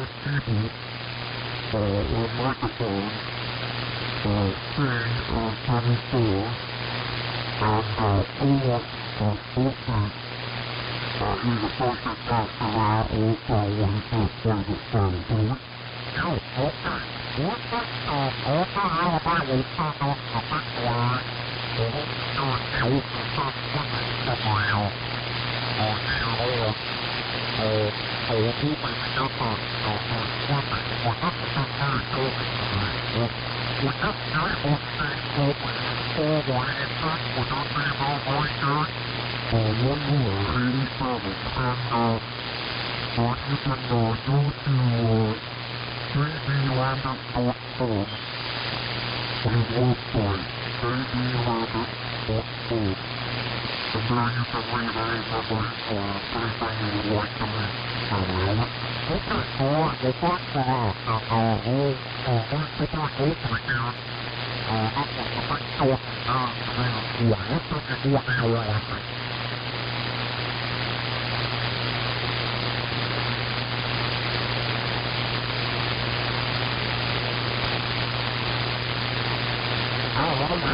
use keyboard or microphone saying 24 and all sportsmen either first and faster out or when he first plays it started. So okay. What's that also Alabama will turn on the big line. The whole third field is just swimming somewhere else. Hoping to get swimming. Well, that's a good very talking today. With this guy on stage open, all the answers, would that be about right there? 187, and you can go to JBLandis.com, his website, JBLandis.com, and there you can leave any numbers or anything you would like to leave. Okay, alright, well thanks for that, and thanks for being open again. This was the big talking down today this morning. Let's take it more now, I think.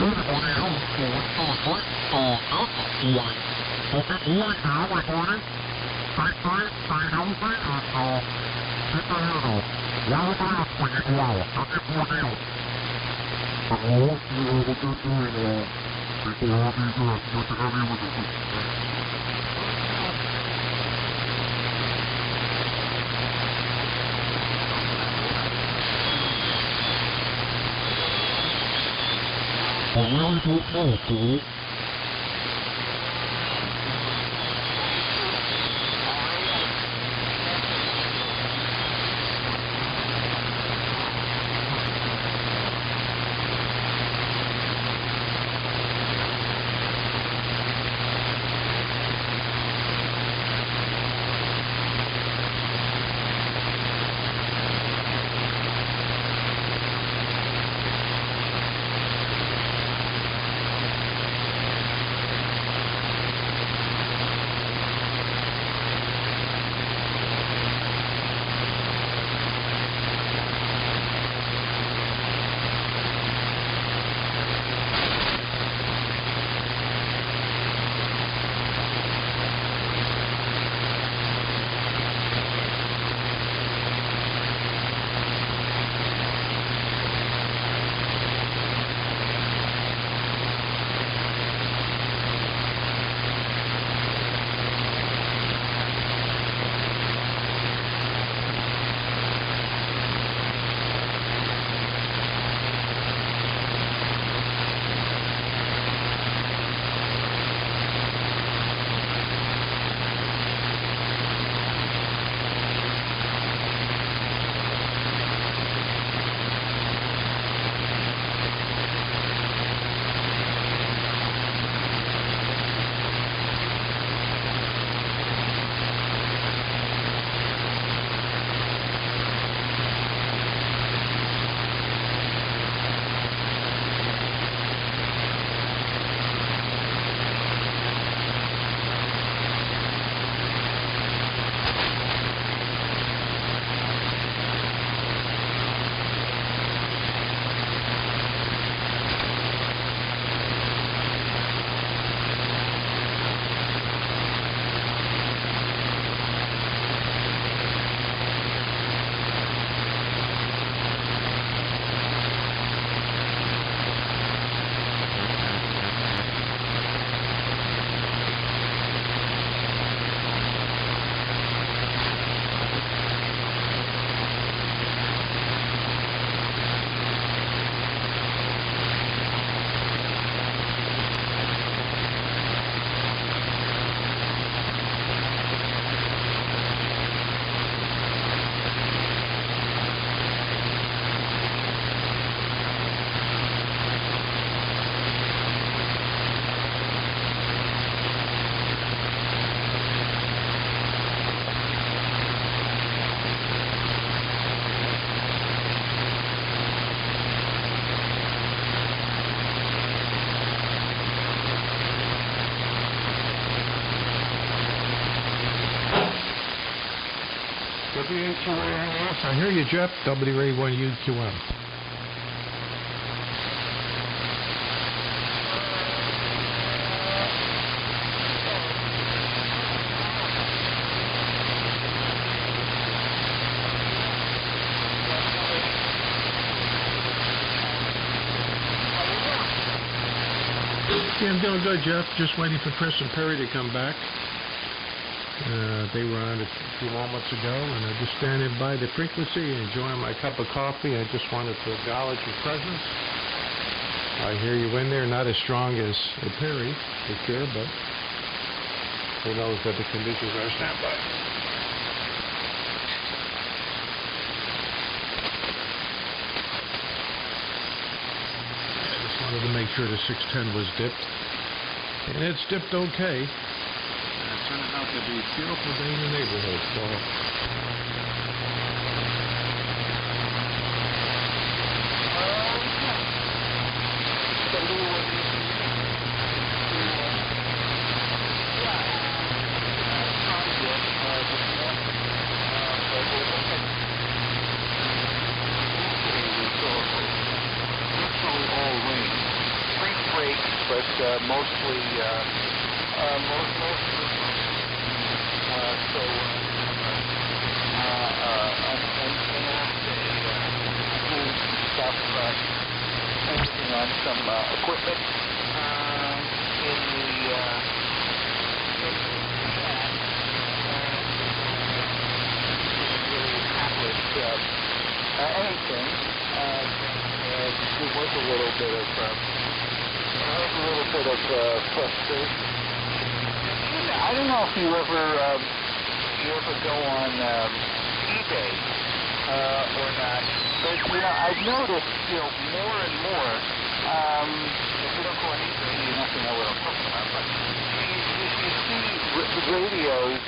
Everybody else going to the great this morning. Okay, morning now, everybody. Stay safe, stay healthy, and keep the head up. Wear a mask when you go out. That's it for now. I hope you have a good day. People have you good. Good to have you with us. I really don't know, dude. Yes, I hear you, Jeff. WA1UQM. Yeah, I'm doing good, Jeff. Just waiting for Chris and Perry to come back. They were on a few moments ago, and I'm just standing by the frequency, enjoying my cup of coffee. I just wanted to acknowledge your presence. I hear you in there, not as strong as Perry, for sure, but who knows that the conditions are standby. I just wanted to make sure the 610 was dipped, and it's dipped okay. It turned out to be a beautiful day in the neighborhood, so... Mostly, stuff, working on some equipment in the really accomplish anything. There was a little bit of frustration. I don't know if you ever go on eBay or not, but I've noticed more and more. If you don't go on eBay, you're not going to know what I'm talking about. But you see radios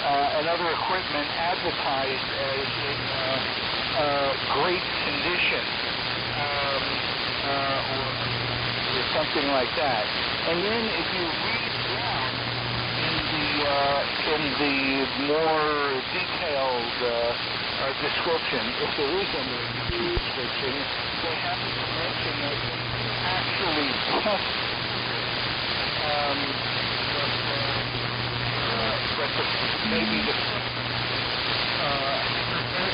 and other equipment advertised as in great condition. Or something like that, and then if you read down in the more detailed description, if there is any description, they have to mention that actually test, maybe the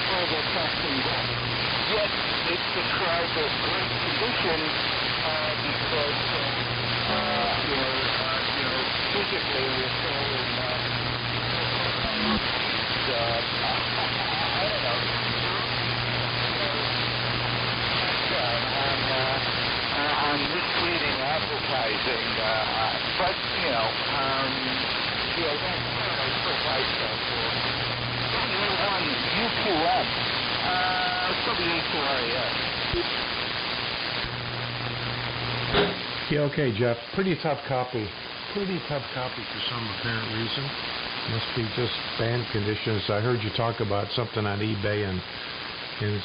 further testing done. Yet it's described as great condition. Because physically we're still in I don't know, on misleading advertising, but that's provide stuff for UQM, WA2RES. Yeah, okay, Jeff. Pretty tough copy. Pretty tough copy for some apparent reason. Must be just band conditions. I heard you talk about something on eBay and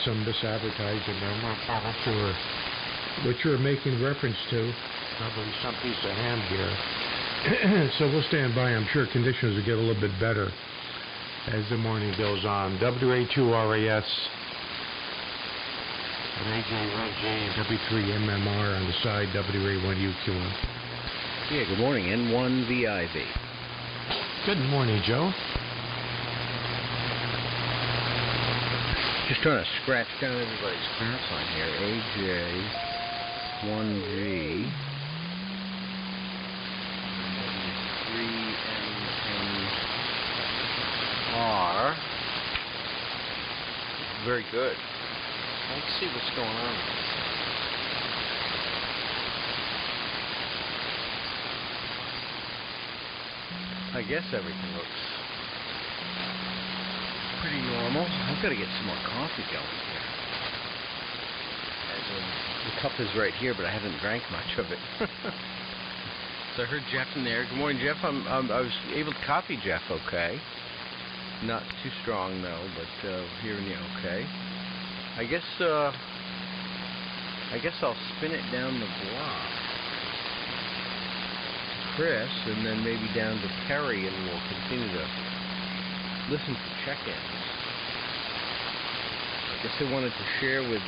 some misadvertising. I'm not sure what you're making reference to. Probably some piece of ham gear. So we'll stand by. I'm sure conditions will get a little bit better as the morning goes on. WA2RAS. AJ1J, W3MMR on the side, WA1UQM. Yeah, good morning, N1VIV. Good morning, Joe. Just trying to scratch down everybody's clearance line here. AJ1G. 3MMR. Very good. Let's see what's going on. I guess everything looks pretty normal. I've got to get some more coffee going here. The cup is right here, but I haven't drank much of it. So I heard Jeff in there. Good morning, Jeff. I was able to copy Jeff okay. Not too strong, though, but hearing you okay. I guess I'll spin it down the block to Chris, and then maybe down to Perry, and we'll continue to listen for check-ins. guess I wanted to share with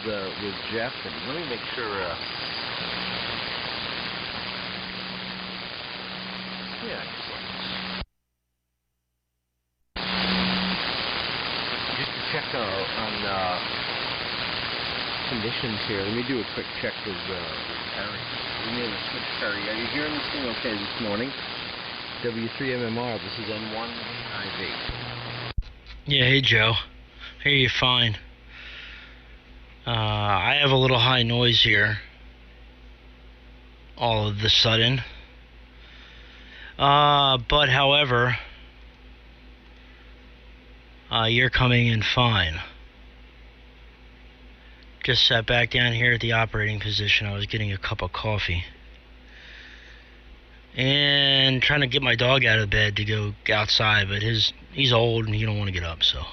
Jeff, and let me make sure. Yeah, just to check on conditions here. Let me do a quick check with Harry. Let me switch Harry. Are you hearing this thing okay this morning? W3MMR. This is N1IV. Yeah, hey Joe. Hey, you fine? I have a little high noise here. All of the sudden. But however, you're coming in fine. Just sat back down here at the operating position. I was getting a cup of coffee. And trying to get my dog out of bed to go outside, but he's old and he don't want to get up, so.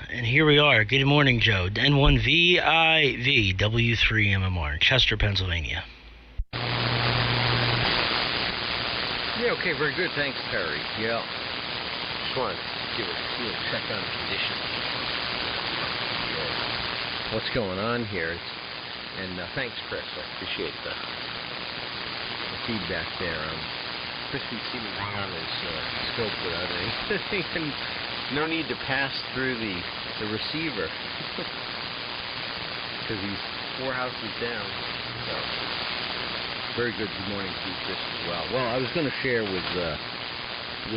And here we are. Good morning, Joe. N1VIV W3MMR, Chester, Pennsylvania. Yeah, okay, very good. Thanks, Perry. Yeah. Just wanted to give a check on the conditions. What's going on here? And thanks, Chris. I appreciate the feedback there. Chris can see me on his scope without anything. And no need to pass through the receiver because he's 4 houses down. So very good. Good morning to you, Chris, as well. Well, I was going to share with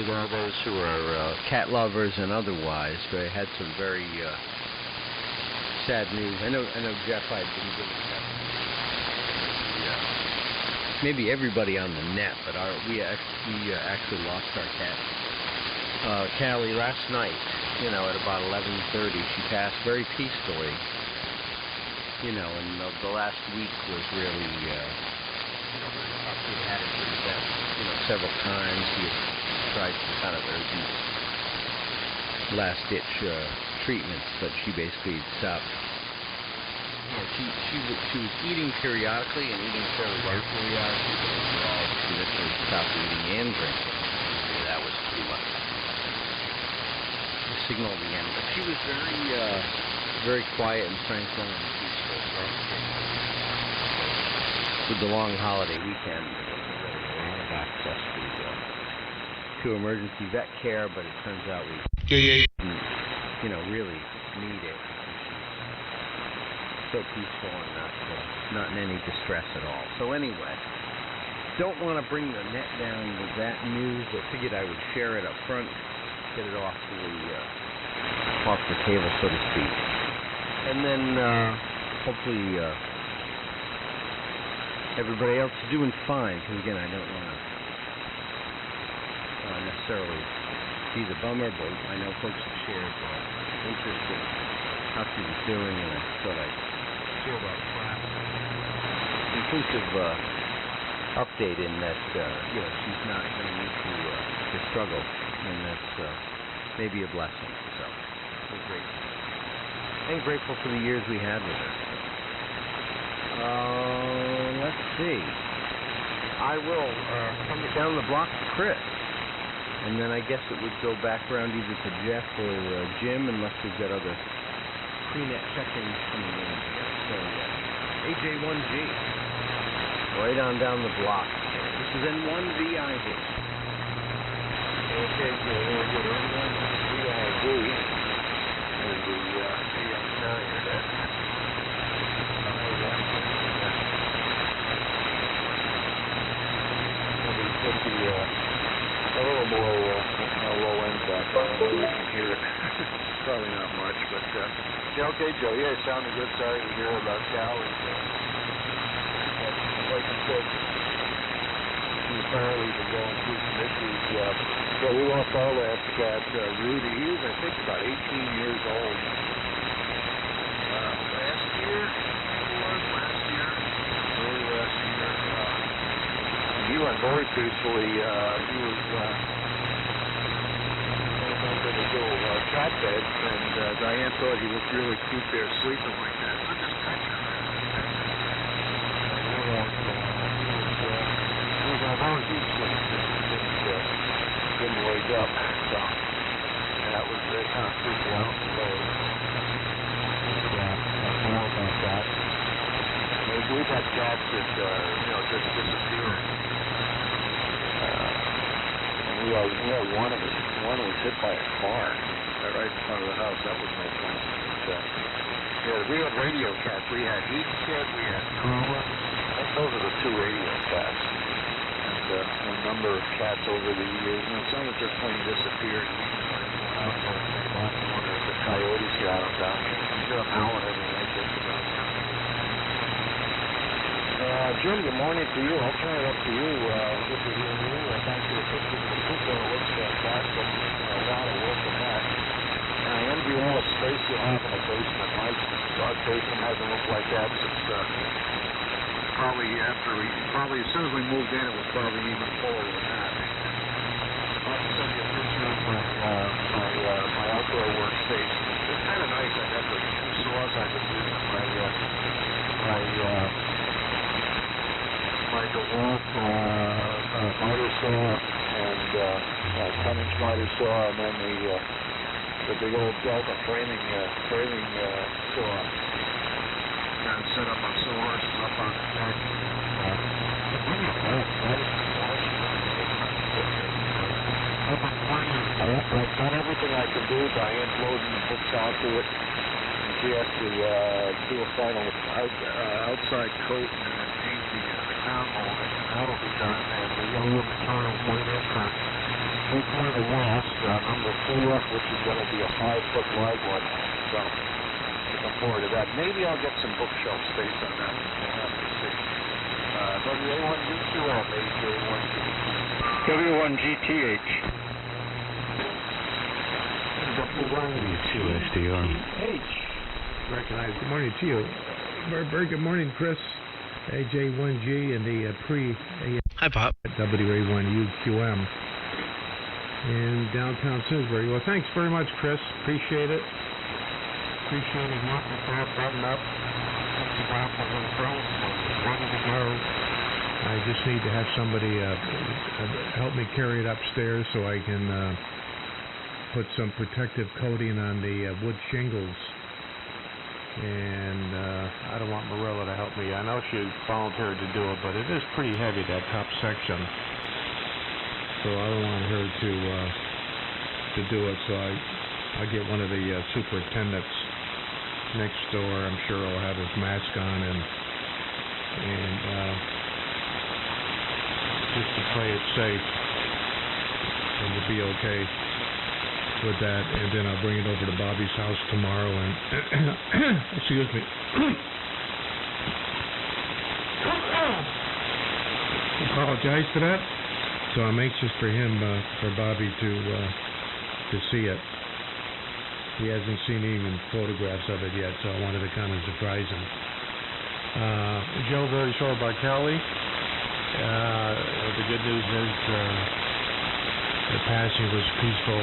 all those who are cat lovers and otherwise, but I had some very sad news. I know, Jeff. I've been giving that. Maybe everybody on the net, but we actually lost our cat, Callie, last night. At about 11:30, she passed very peacefully. And the last week was really, we had it with that, several times. We had tried some kind of urgent last-ditch treatments, but she basically stopped. She was eating periodically and eating fairly well periodically, but overall she literally stopped eating and drinking. That was pretty much the signal of the end. But she was very quiet and tranquil and peaceful. With the long holiday weekend, there wasn't really a lot of access to emergency vet care, but it turns out we didn't, really need it. So peaceful and not in any distress at all. So anyway, don't want to bring the net down with that news, but figured I would share it up front, get it off the table, so to speak, and then hopefully everybody else is doing fine. Because again, I don't want to necessarily be the bummer, but I know folks have shared interest in how she was doing, and I thought I'd share about class. Inclusive update in that she's not going to need to struggle, and that's maybe a blessing. So we're grateful. And grateful for the years we had with her. Let's see. I will come down the block to Chris, and then I guess it would go back around either to Jeff or Jim, unless we've got other pre-net check-ins coming in. So, AJ1G, right on down the block. This is N1VIV. Okay, so we're going to get N1VIV. And the put the a little more low end back on. I know you can hear it. Probably not much, but okay, Joe. Yeah, it sounded good. Sorry to hear about Callie. Like I said, she apparently been going through some issues. We lost our last cat, Rudy. He was, I think, about 18 years old. Last year. Early last year. He went very peacefully. He was under the little cot bed, and Diane thought he looked really cute there, sleeping like that. Look at this picture. He was on those deep sleep. Didn't wake up. So that was kind of freaking out. we've had cats that, just disappeared. And we had one was hit by a car right in front of the house. That was no fun. But, we had radio cats. We had Heat Kit, we had Cooler. Those are the two radio cats. And a number of cats over the years. And some have just plain disappeared. I don't know if the coyotes got them down here. I'm sure I'm howling every night just about now. Jim, good morning to you. I'll turn it up to you. This is you. Thanks for the pictures of the football. It looks fantastic. A lot of work in that. And I envy all the space you have in the basement. Our basement hasn't looked like that since probably as soon as we moved in, it was probably even fuller than that. I'll send you a picture of my outdoor workstation. It's kind of nice. I got the two saws I could use. My DeWalt miter saw and 10-inch miter saw, and then the big old Delta framing saw. Got it set up on sawhorses up on the deck. I've done everything I can do by loading the books onto it. And she has to do a final outside coat and then paint the crown mold, and that'll be done. And the yellow material went in for 3.1 west, number 4, which is going to be a 5-foot wide one. So looking forward to that. Maybe I'll get some bookshelf space on that. We'll have to see. WA1GQM, W1GTH. W2 SDR. Recognize. Good morning to you. Very good morning, Chris. AJ1G and the Hi, Pop. WA1UQM in downtown Simsbury. Well, thanks very much, Chris. Appreciate it. Appreciate it. Wanting to have button up. Ready to go. I just need to have somebody help me carry it upstairs so I can put some protective coating on the wood shingles. And I don't want Marilla to help me. I know she volunteered to do it, but it is pretty heavy, that top section. So I don't want her to do it. So I'll get one of the superintendents next door. I'm sure he'll have his mask on and just to play it safe and to be okay with that, and then I'll bring it over to Bobby's house tomorrow and excuse me. Apologize for that. So I'm anxious for him, for Bobby to see it. He hasn't seen even photographs of it yet, so I wanted to kind of surprise him. Joe, very sorry about Kelly. The good news is the passing was peaceful,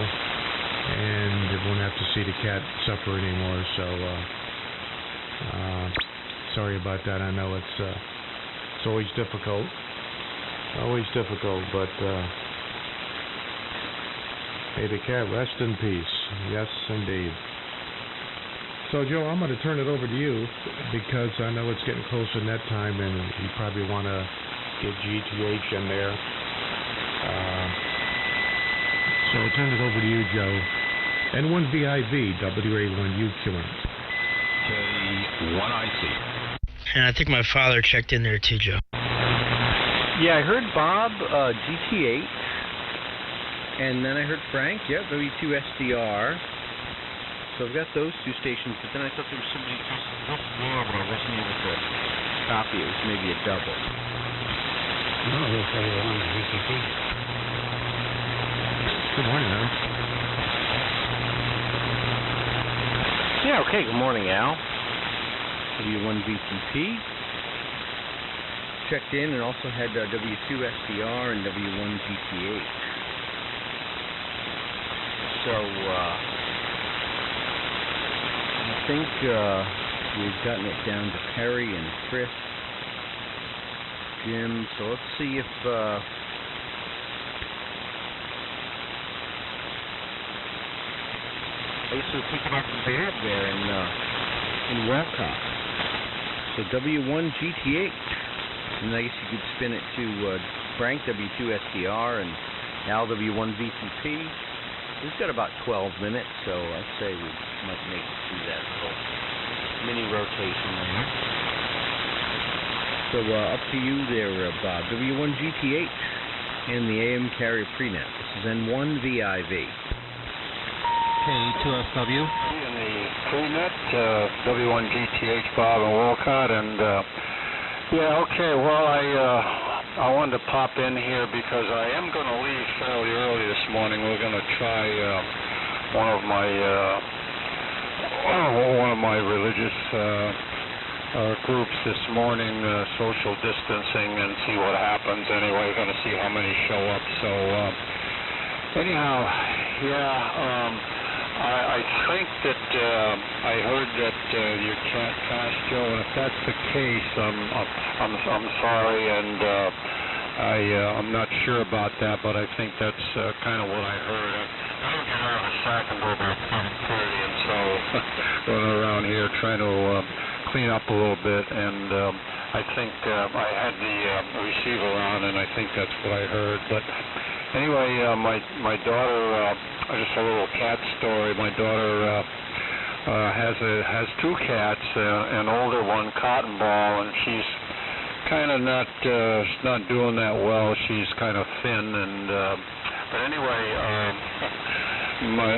and they won't have to see the cat suffer anymore. So sorry about that. I know it's always difficult, but may the cat rest in peace. Yes, indeed. So, Joe, I'm going to turn it over to you because I know it's getting closer to net time, and you probably want to get GTH in there. So I'll turn it over to you, Joe. N1VIV, WA1UQM. K1IC. And I think my father checked in there too, Joe. Yeah, I heard Bob, GT8, and then I heard Frank, W2SDR. So I've got those two stations, but then I thought there was somebody just this there, but I wasn't able to copy. It was maybe a double. No, that's all right. Good morning, man. Yeah, okay, good morning, Al. W1VCP. Checked in and also had W2SDR and W1GT8. So, I think we've gotten it down to Perry and Chris, Jim. So let's see if I guess we're picking up the band there in Walcott. So W1GT8. And I guess you could spin it to Frank W2SDR and Al W1VTP. We've got about 12 minutes, so I'd say we might make it through that little mini rotation there. So up to you there, Bob. W1GT8 and the AM carrier prenet. This is N1VIV. K2SW. In the prenet, W1GTH, Bob and Wolcott, and yeah, okay. Well, I wanted to pop in here because I am going to leave fairly early this morning. We're going to try one of my religious groups this morning, social distancing, and see what happens. Anyway, we're going to see how many show up. So anyhow, yeah. I think that I heard that your cat passed, Joe, and if that's the case, I'm sorry, and I'm not sure about that, but I think that's kind of what I heard. I don't get out of a sack until about 10:30, and so running around here trying to clean up a little bit, and I think I had the receiver on, and I think that's what I heard. But anyway, my daughter. Just a little cat story. My daughter has two cats, an older one, Cotton Ball, and she's kind of not doing that well. She's kind of thin, and but anyway, my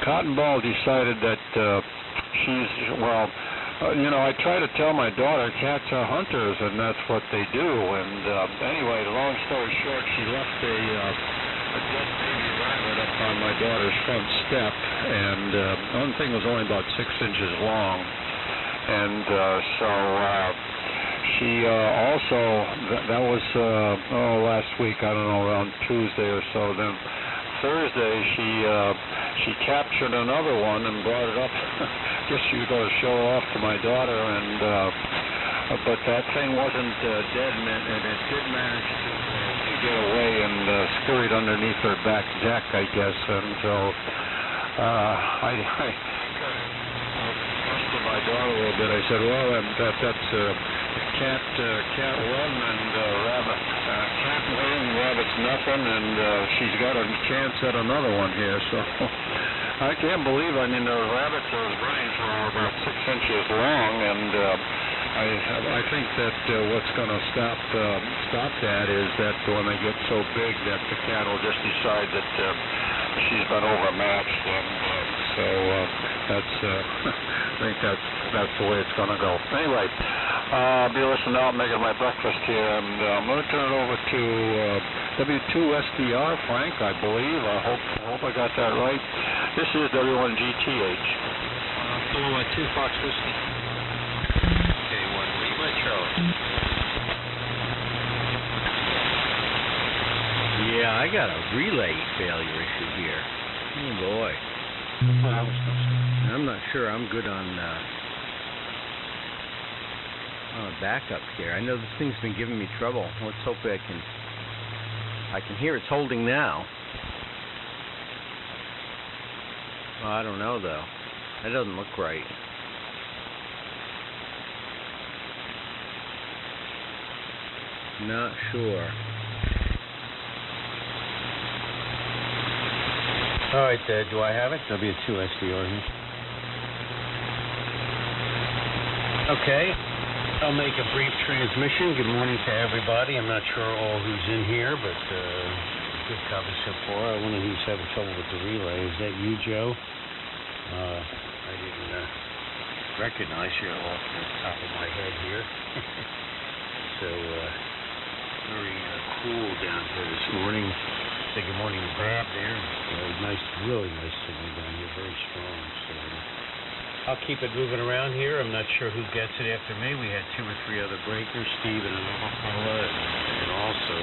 Cotton Ball decided that she's I try to tell my daughter cats are hunters, and that's what they do. And anyway, long story short, she left a dead baby rabbit up on my daughter's front step, and one thing was only about 6 inches long, and so she also, that was last week, I don't know, around Tuesday or so. Then Thursday she captured another one and brought it up. Guess she was going to show off to my daughter, and but that thing wasn't dead, and it did manage to get away and scurried underneath her back deck, I guess. And so I questioned my daughter a little bit. I said, well, that's cat one and rabbit. Cat one, rabbit's nothing, and she's got a chance at another one here. So I can't believe, the rabbits, those brains are about 6 inches long, and I think that what's going to stop that is that when they get so big that the cat will just decide that she's been overmatched, and so that's I think that's the way it's going to go. Anyway, I'll be listening out, making my breakfast here, and I'm going to turn it over to W2SDR, Frank, I believe. I hope I got that right. This is W1GTH. Kilo 2 Fox Whiskey. Yeah, I got a relay failure issue here. Oh boy. I'm not sure I'm good on backup here. I know this thing's been giving me trouble. Let's hope I can hear it's holding now. Oh, I don't know though. That doesn't look right. Not sure. All right, do I have it? W2SDR here. Okay, I'll make a brief transmission. Good morning to everybody. I'm not sure all who's in here, but good coverage so far. One of who's having trouble with the relay. Is that you, Joe? I didn't recognize you off the top of my head here. So, very cool down here this morning. Say good morning to Bob there. Nice, really nice signal down here, very strong. So I'll keep it moving around here. I'm not sure who gets it after me. We had 2 or 3 other breakers, Steve and another fella, and also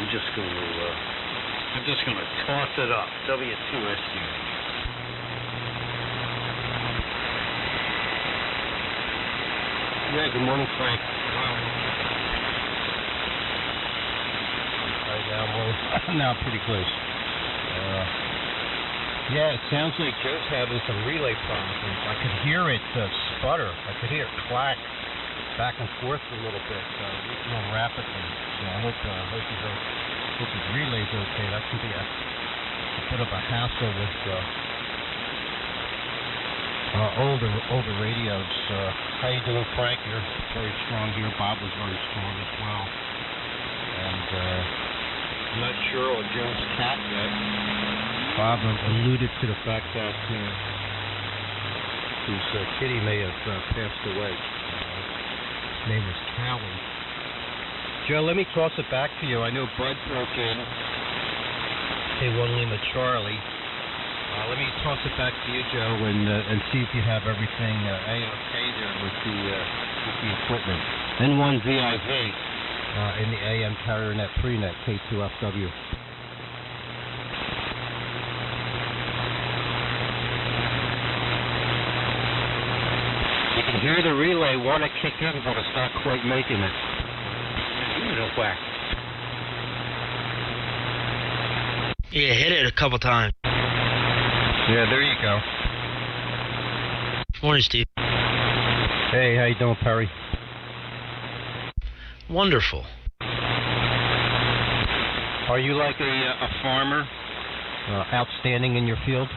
I'm just going to toss it up. W2SD. Yeah, good morning, Frank. Now pretty close. Yeah, it sounds like Joe's having some relay problems. I could hear it sputter. I could hear it clack back and forth a little bit, more rapidly. So I hope his relay's okay. That can be a bit of a hassle with older radios. How you doing, Frank? You're very strong here. Bob was very strong as well. And I'm not sure on Joe's cat yet. Bob alluded to the fact that his kitty may have passed away. His name was Callie. Joe, let me toss it back to you. I know Bud broke in. K1 Lima Charlie. Let me toss it back to you, Joe, and see if you have everything A-OK there with the equipment. N1VIV in the AM carrier net prenet K2FW. You can hear the relay want to kick in, but it's not quite making it. Whack. Yeah, hit it a couple times. Yeah, there you go. Morning, Steve. Hey, how you doing, Perry? Wonderful. Are you like a farmer, outstanding in your field?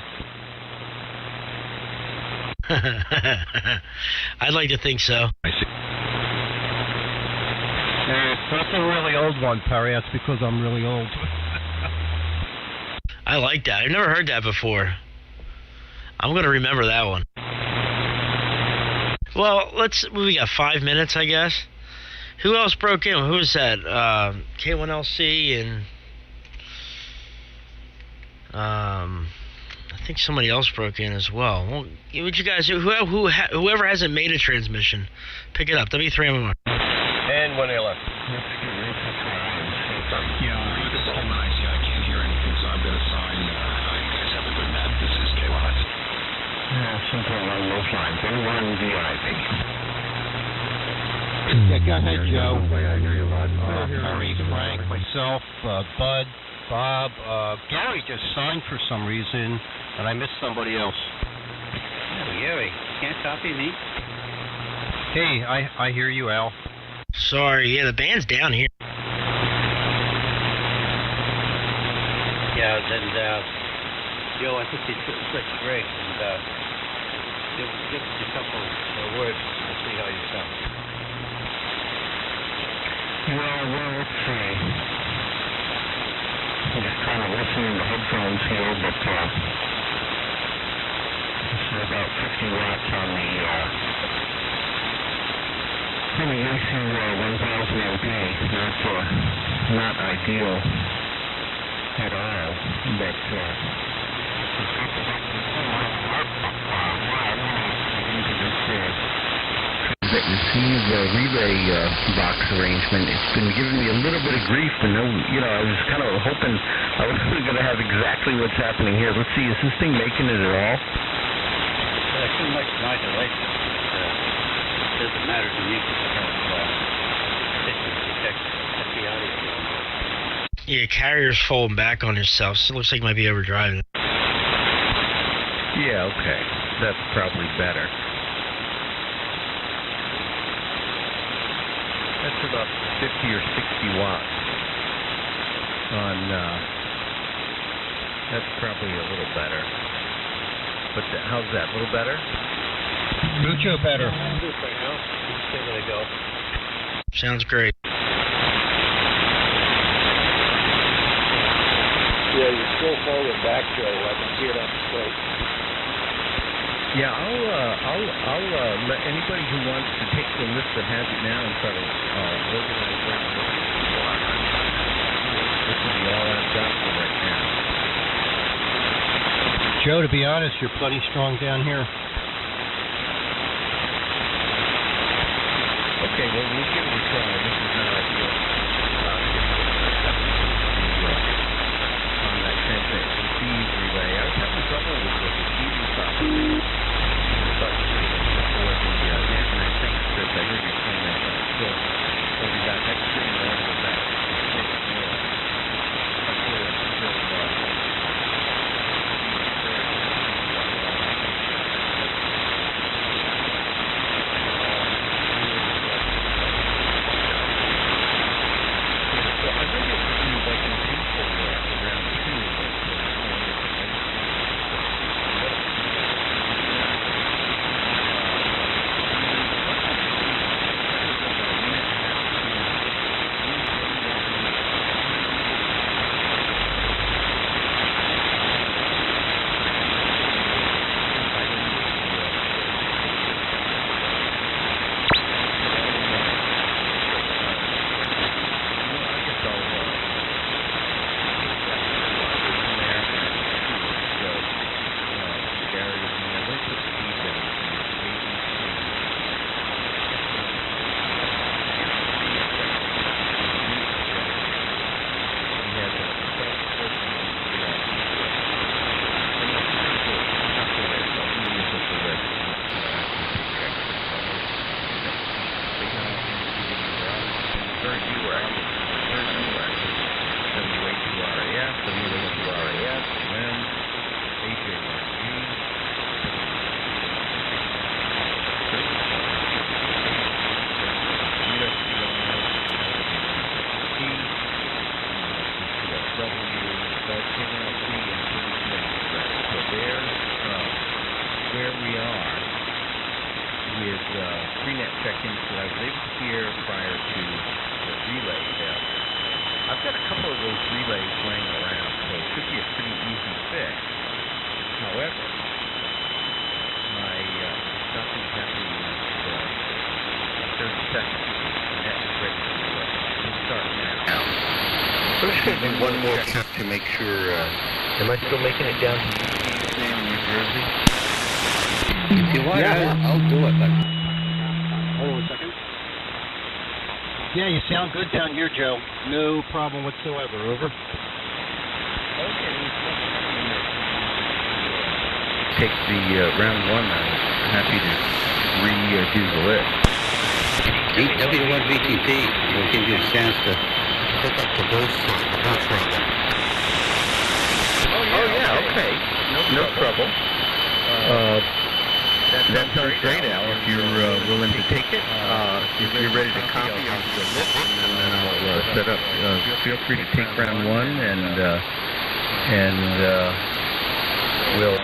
I'd like to think so. I see. That's a really old one, Perry. That's because I'm really old. I like that. I've never heard that before. I'm going to remember that one. Well, we got 5 minutes, I guess. Who else broke in? Who was that? K1LC and I think somebody else broke in as well. Well, would you guys, whoever hasn't made a transmission, pick it up. W3MMR. And one left. Something along those lines. N1VIV. Yeah, go ahead, Joe. Perry, Frank, myself, Bud, Bob, Gary just signed for some reason, and I missed somebody else. Oh, Gary, can't copy me? Hey, I hear you, Al. Sorry, yeah, the band's down here. Yeah, then, Joe, I think they switched Greg, and give us a couple of words to see how you sound. Well, let's see. I'm just kind of listening to headphones here, but this is about 50 watts on the AC 1000 MP. Not ideal at all, but that receive relay box arrangement, it's been giving me a little bit of grief, and I was kind of hoping I was going to have exactly what's happening here. Let's see, is this thing making it at all? Well, it's too much modulation. It doesn't matter to me because I have distance detection. That's the audio. Yeah, carrier's folding back on itself, so it looks like it might be overdriving. Yeah, okay. That's probably better. That's about 50 or 60 watts on, that's probably a little better. But how's that, a little better? Mucho better. There they go. Sounds great. Yeah, you're still folding back, Joe. I can see it on the plate. Yeah, I'll let anybody who wants to take the list that has it now and try to organize that. This will be all I've got for right now. Joe, to be honest, you're plenty strong down here. Okay, well, we'll give it a try. This is not ideal. On that receive relay. I was having trouble with the receiving software. But for the internet transcript, I heard you saying that. So we got extra and all of that. check-ins that I was able to hear prior to the relay failure. I've got a couple of those relays laying around, so it should be a pretty easy fix. However, my nothing happening in 30 seconds. Net is ready to start now. I'm just going to do one more check to make sure. Am I still making it down to New Jersey? If you want, I'll do it. But hold on a second. Yeah, you sound good down here, Joe. No problem whatsoever. Over. Okay. Take the round one. I'm happy to redo the list. W1VTP will give you a chance to pick up the boost round. Oh yeah, okay. No trouble. That sounds great, Al. If you're willing to take it, if you're ready to copy, I'll do the list, and then I'll set up. Feel free to take round one, and we'll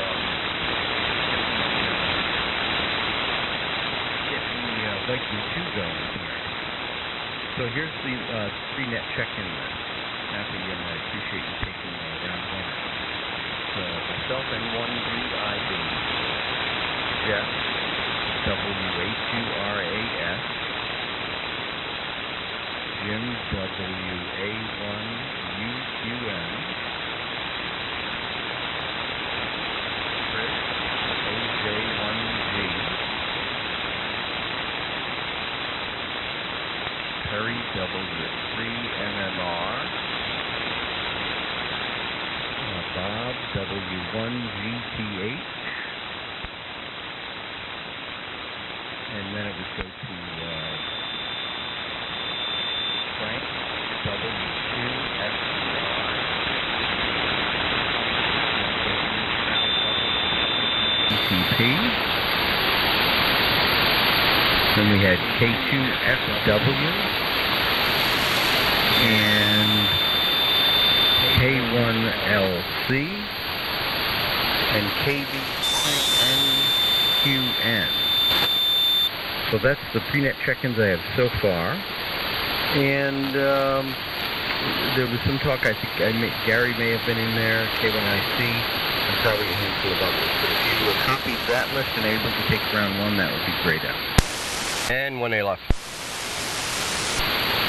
get the Viking 2 going here. So here's the 3-net check-in. Happy, and I appreciate you taking round one. So myself and 1VIB. Jeff, WA2RAS, Jim, WA1UQN, Chris, AJ1G, Perry, W3MMR, Bob, W1GTH, and then it would go to Frank, W2SDR, ETP. Then we had K2FW and K1LC and KBNQN. So that's the pre-net check-ins I have so far. And there was some talk, I think Gary may have been in there, K1IC, and probably a handful of others. But if you copied that list and able to take round one, that would be great. And 1A left.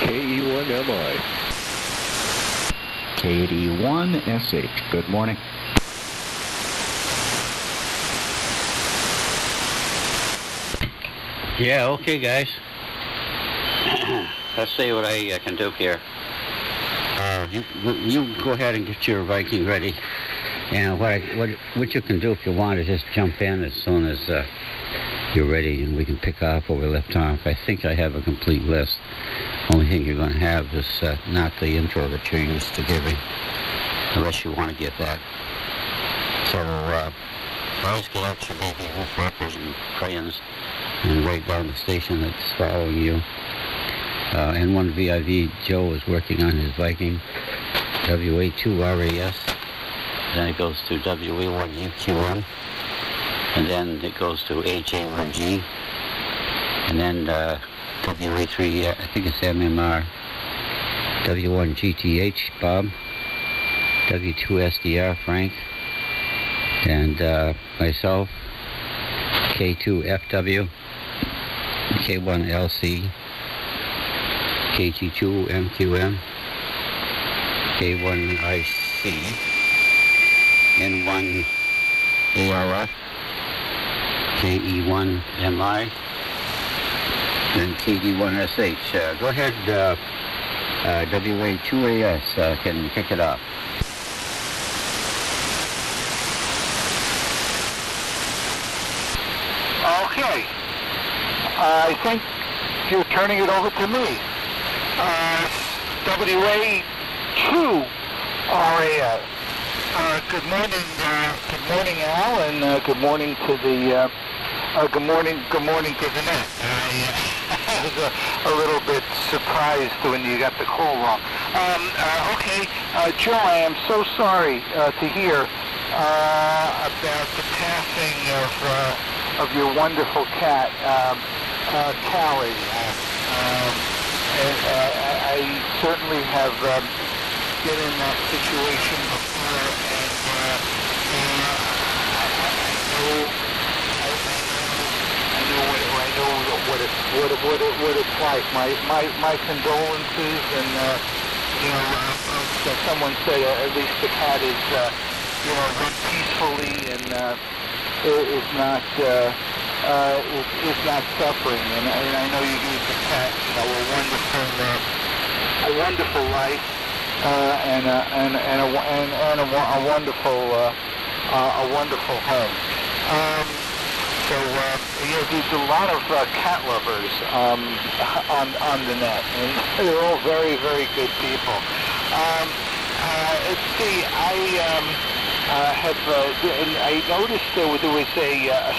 KE1MI. KD1SH. Good morning. Yeah, okay, guys. Let's see what I can do here. You go ahead and get your Viking ready. And what you can do if you want is just jump in as soon as you're ready, and we can pick off where we left off. I think I have a complete list. Only thing you're going to have is not the intro that you're used to giving, unless you want to get that. So always get out your baby roof rappers and crayons and write down the station that's following you. N1VIV Joe is working on his Viking, WA2RAS, then it goes to WA1UQN, and then it goes to HA1G, and then WA3, I think it's MMR, W1GTH, Bob, W2SDR, Frank, and myself, K2FW, K1LC, KG2MQM, K1IC, N1ARF, KE1MI, and KD1SH. Go ahead, WA2AS can kick it off. Okay. I think you're turning it over to me. WA2RAS. Good morning, Al, and good morning to the good morning to the net. I was a little bit surprised when you got the call wrong. Okay, Joe, I am so sorry to hear about the passing of your wonderful cat. Cali. I certainly have been in that situation before, and what it's like. My condolences, and someone said at least the cat is went peacefully and is not suffering. And I know you gave the cat a wonderful life and a wonderful home. So there's a lot of cat lovers on the net, and they're all very, very good people. Let's see, I noticed there was a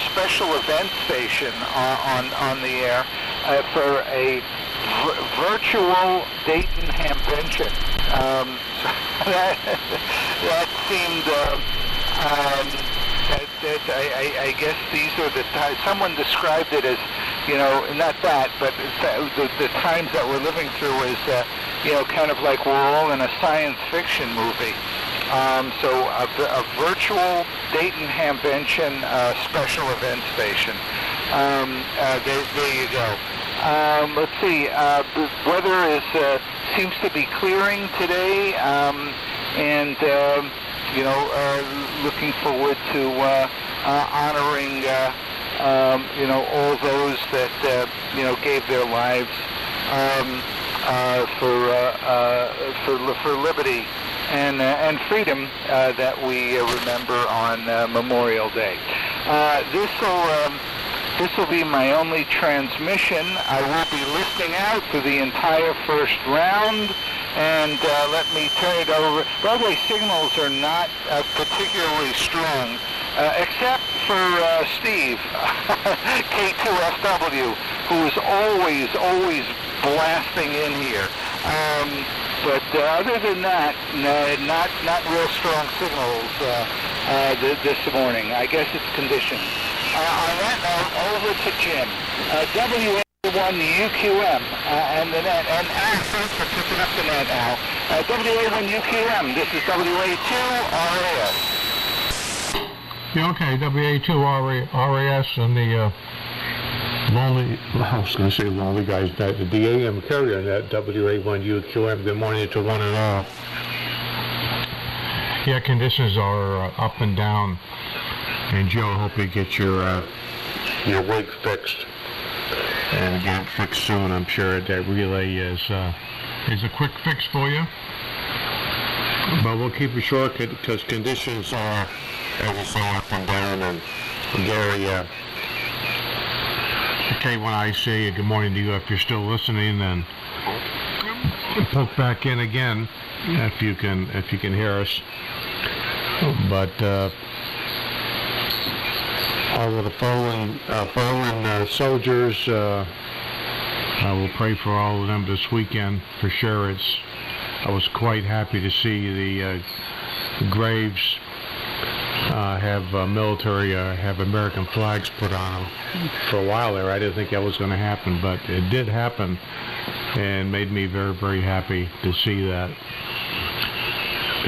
special event station on the air for a virtual Dayton Hamvention. That seemed. I guess these are the times. Someone described it as, not that, but the times that we're living through is, kind of like we're all in a science fiction movie. So a virtual Dayton Hamvention special event station. There you go. Let's see. The weather seems to be clearing today, and looking forward to honoring all those that gave their lives for liberty and freedom that we remember on Memorial Day. This will be my only transmission. I will be listening out for the entire first round, and let me turn it over. Broadway signals are not particularly strong, except for Steve, K2FW, who is always blasting in here. But other than that, not real strong signals this morning. I guess it's conditions. On that note, over to Jim. WA1 UQM and the net, and Al, thanks for picking up the net, Al. WA1 UQM, this is WA2 RAS. Yeah, okay, WA2 RAS and the lonely, I was going to say lonely guys, the AM carrier net, WA1 UQM. Good morning to one and all. Yeah, conditions are up and down. And Joe, hope you get your rig fixed and get it fixed soon. I'm sure that relay is a quick fix for you. But we'll keep it short because conditions are ever so up and down. And Gary, okay, when I say good morning to you, if you're still listening, then poke back in again if you can hear us. But all of the fallen soldiers, I will pray for all of them this weekend for sure. I was quite happy to see the graves have military, have American flags put on them. For a while there, I didn't think that was going to happen, but it did happen, and made me very, very happy to see that.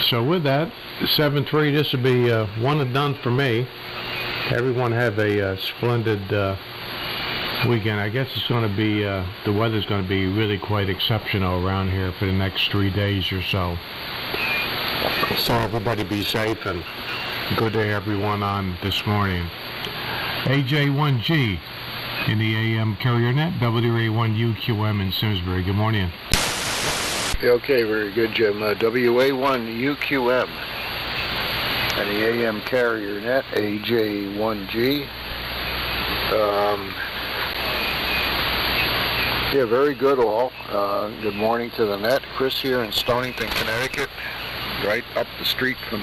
So with that, 7-3, this will be one and done for me. Everyone have a splendid weekend. I guess it's going to be, the weather's going to be really quite exceptional around here for the next 3 days or so. So everybody be safe, and good day everyone on this morning. AJ1G in the AM carrier net, WA1 UQM in Simsbury. Good morning. Okay, very good, Jim. WA1 UQM and the AM carrier net, AJ1G. Yeah, very good all. Good morning to the net. Chris here in Stonington, Connecticut, right up the street from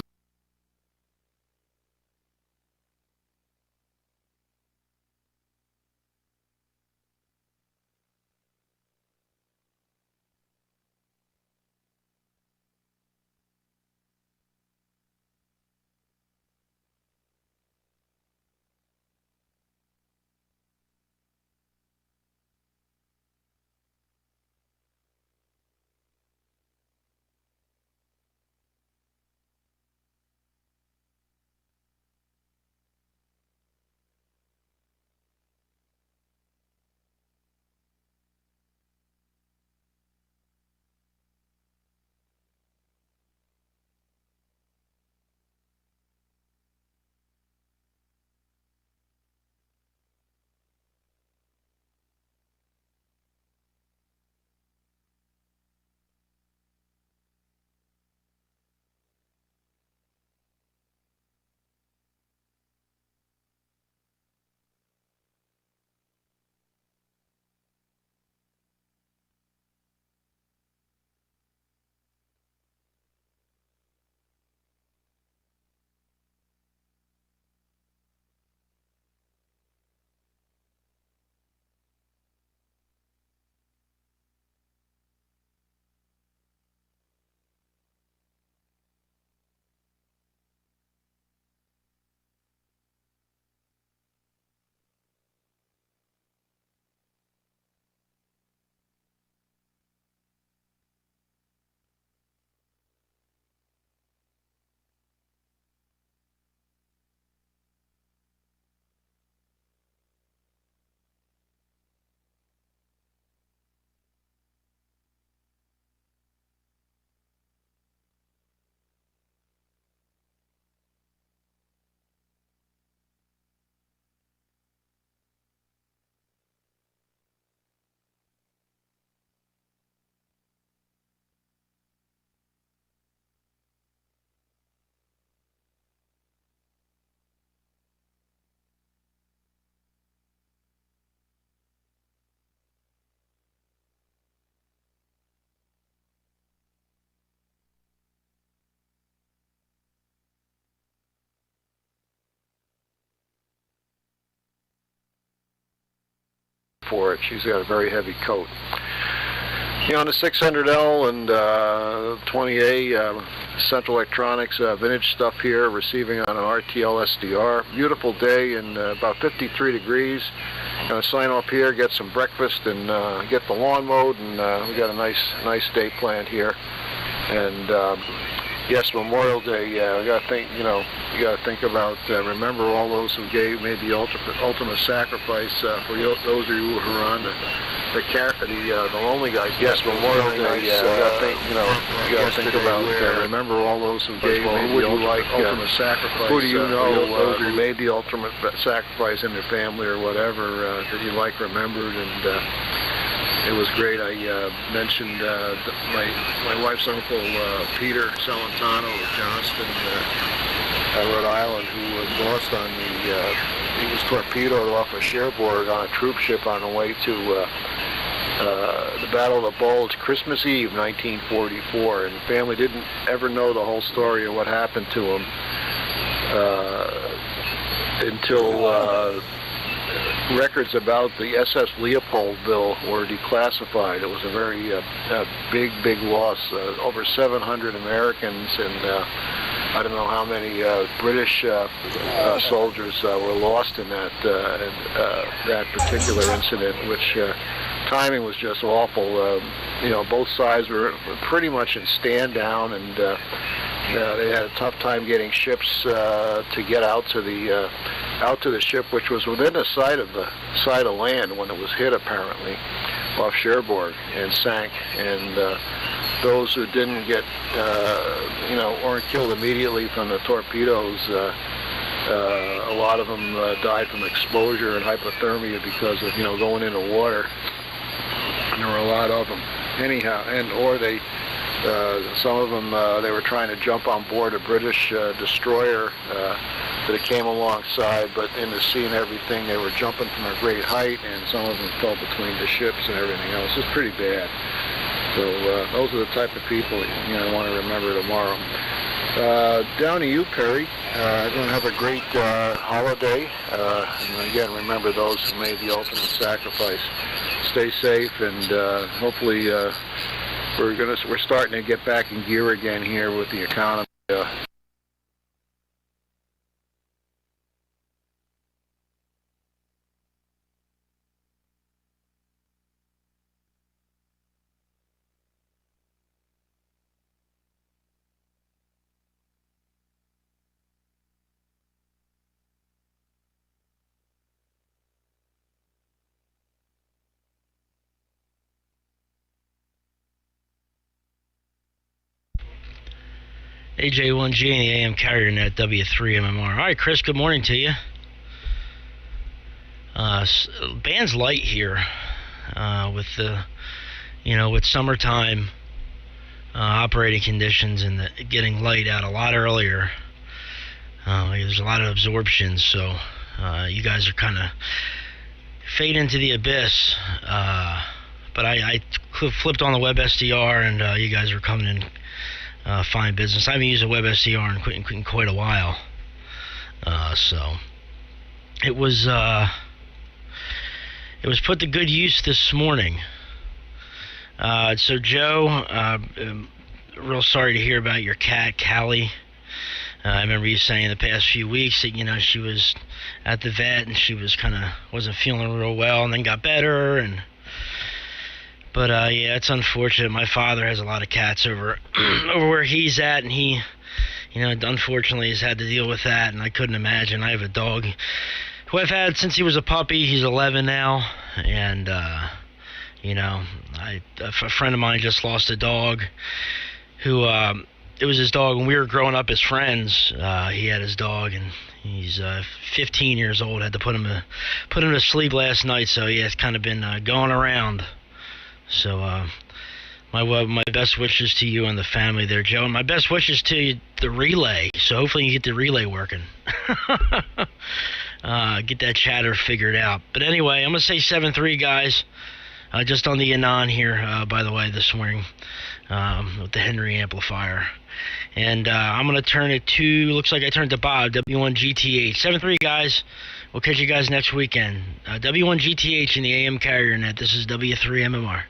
for it. She's got a very heavy coat. You know, on the 600L and 20A, Central Electronics, vintage stuff here, receiving on an RTL SDR. Beautiful day and about 53 degrees. Gonna sign up here, get some breakfast, and get the lawn mowed, and we got a nice day planned here. And yes, Memorial Day. We gotta think. You know, you gotta think about remember all those who made the ultimate sacrifice for those of you who are on the lonely guys. Yes, Memorial Day. You gotta think. You know, you gotta think about remember all those who gave maybe the ultimate sacrifice. Who do you know who made the ultimate sacrifice in their family or whatever that you like remembered? And it was great. I mentioned my wife's uncle, Peter Celentano of Johnston, Rhode Island, who was lost on he was torpedoed off of Cherbourg on a troop ship on the way to the Battle of the Bulge, Christmas Eve, 1944. And the family didn't ever know the whole story of what happened to him until records about the SS Leopoldville were declassified. It was a very big loss. Over 700 Americans and I don't know how many British soldiers were lost in that particular incident, which timing was just awful. You know, both sides were pretty much in stand down, and they had a tough time getting ships to get out to the ship, which was within the sight of land when it was hit, apparently, off Cherbourg, and sank. And those who didn't get, weren't killed immediately from the torpedoes, a lot of them died from exposure and hypothermia because of, going into water. And there were a lot of them. Anyhow, some of them, they were trying to jump on board a British destroyer that came alongside, but in the sea and everything, they were jumping from a great height, and some of them fell between the ships and everything else. It was pretty bad. So those are the type of people I want to remember tomorrow. Down to you, Perry. Going to have a great holiday. And again, remember those who made the ultimate sacrifice. Stay safe, and hopefully we're starting to get back in gear again here with the economy. AJ1G and the AM carrier net W3MMR. All right, Chris, good morning to you. Band's light here with the, with summertime operating conditions and getting light out a lot earlier. There's a lot of absorption, so you guys are kind of fade into the abyss. But I flipped on the web SDR, and you guys are coming in. Fine business. I haven't used a web SDR in quite a while, so it was put to good use this morning. So Joe, real sorry to hear about your cat, Callie. I remember you saying the past few weeks that she was at the vet and she was wasn't feeling real well, and then got better. But yeah, it's unfortunate. My father has a lot of cats over where he's at, and he, unfortunately has had to deal with that, and I couldn't imagine. I have a dog who I've had since he was a puppy. He's 11 now, and, a friend of mine just lost a dog who, it was his dog when we were growing up as friends. He had his dog, and he's 15 years old. Had to put him to sleep last night, so yeah, it's kind of been going around. So, my best wishes to you and the family there, Joe, and my best wishes to you, the relay. So hopefully you get the relay working. Get that chatter figured out. But anyway, I'm gonna say 7-3, guys. Just on the Anon here, by the way, this morning, with the Henry amplifier, and I'm gonna turn it to. Looks like I turned to Bob W1GTH. 7-3, guys. We'll catch you guys next weekend. W1GTH in the AM carrier net. This is W3MMR.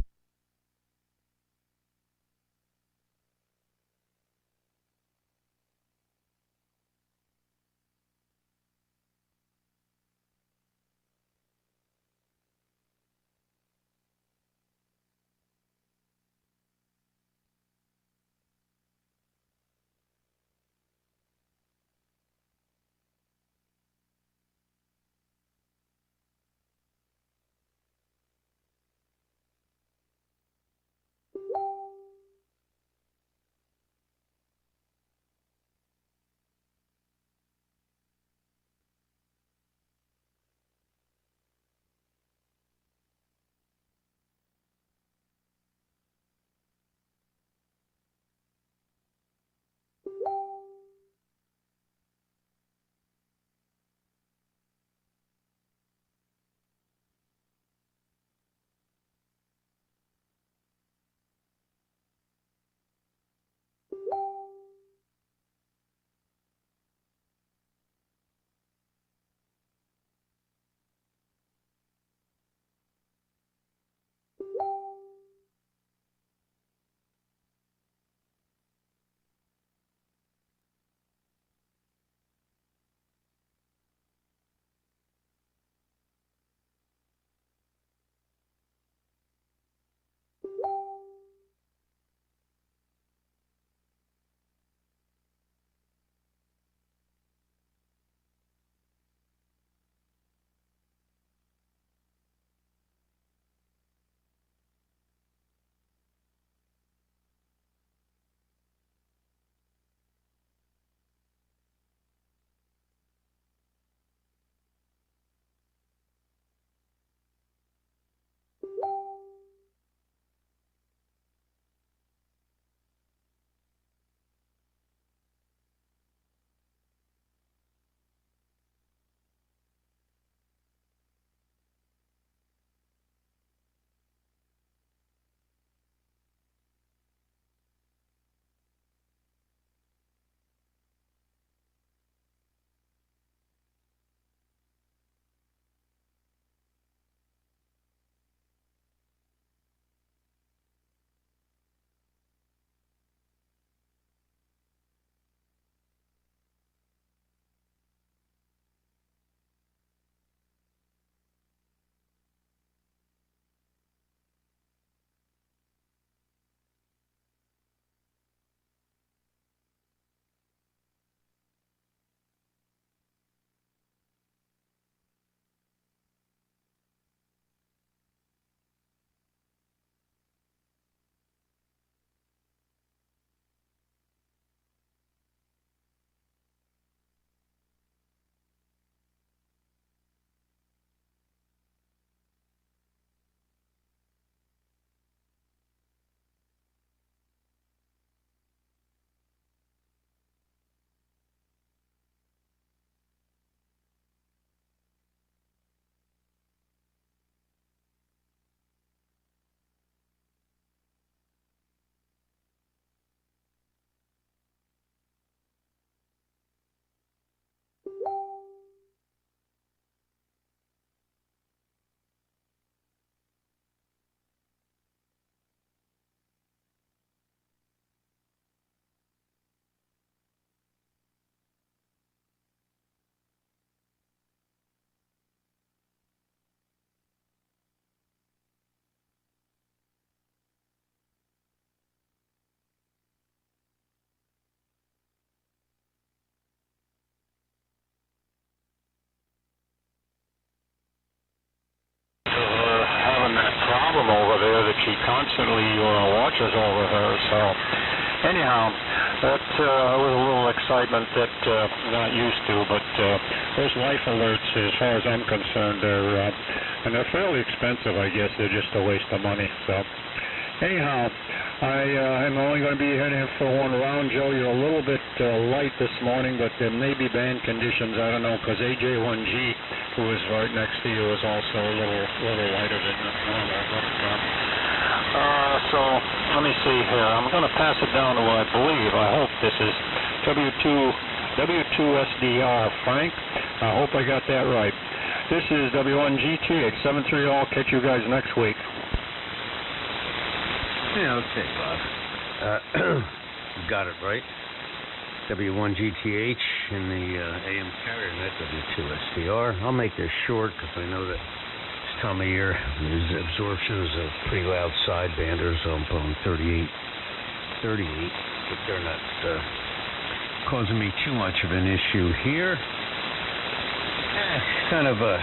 Problem over there that she constantly watches over her. So anyhow, that was a little excitement that I'm not used to, but those life alerts, as far as I'm concerned, and they're fairly expensive, I guess. They're just a waste of money. So anyhow, I'm only going to be heading for one round, Joe. You're a little bit light this morning, but there may be band conditions. I don't know, because AJ1G, who is right next to you, is also a little lighter than normal. So let me see here. I'm going to pass it down to what I believe, I hope this is W2 SDR Frank. I hope I got that right. This is W1GT at 730. I'll catch you guys next week. Yeah, okay, Bob. You got it right. W1GTH in the AM carrier, and that W2SDR. I'll make this short because I know that this time of year there's absorptions of pretty loud sidebanders on 38, but they're not causing me too much of an issue here. Kind of a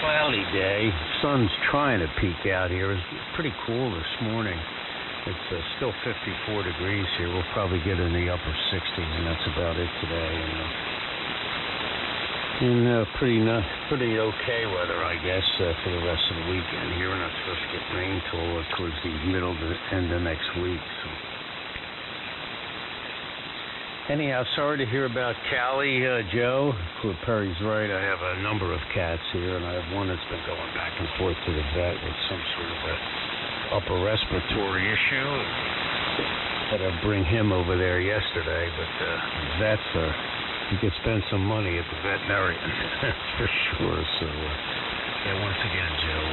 cloudy day. Sun's trying to peek out here. It's pretty cool this morning. It's still 54 degrees here. We'll probably get in the upper 60s, and that's about it today. And pretty okay weather, I guess, for the rest of the weekend here. We're not supposed to get rain till towards the middle to end of next week. So. Anyhow, sorry to hear about Callie, Joe. Perry's right. I have a number of cats here, and I have one that's been going back and forth to the vet with some sort of a upper respiratory issue. Had to bring him over there yesterday, but vets are, you could spend some money at the veterinarian, that's for sure. So, yeah, once again, Joe,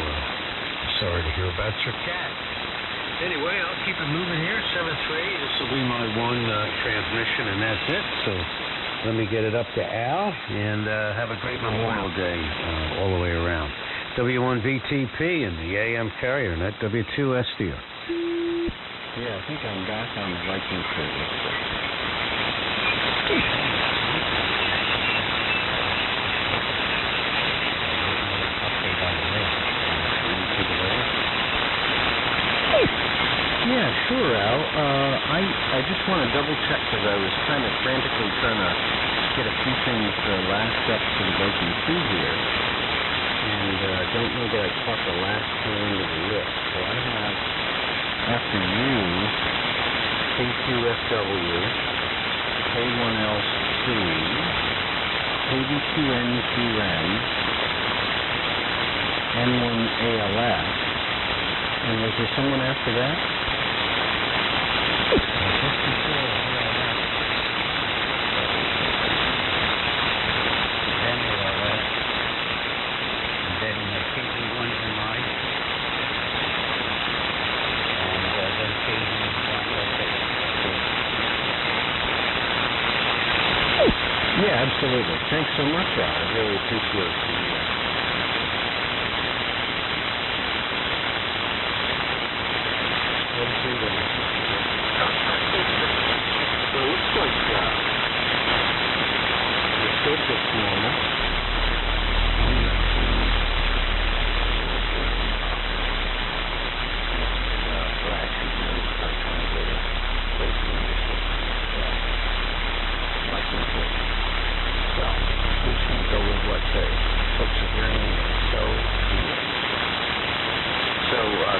I'm sorry to hear about your cat. Anyway, I'll keep it moving here, 7-3. This will be my one transmission, and that's it. So let me get it up to Al, and have a great Memorial Day all the way around. W1VTP in the AM carrier, and that W2SDR. Yeah, I think I'm back on the Viking service. Update on the list. Can you take it over? Yeah, sure, Al. I just want to double check because I was kind of frantically trying to get a few things last up to the Viking 2 here. And don't know that I caught the last end of the list. So I have, after you, K2SW, K1L3, KB2N2N, N1ALS, and was there someone after that? Just before ALS. Then ALS. Then KV1MI, and then KV1LA. Yeah, absolutely. Thanks so much, Al. I really appreciate it. So it looks like the surface normal.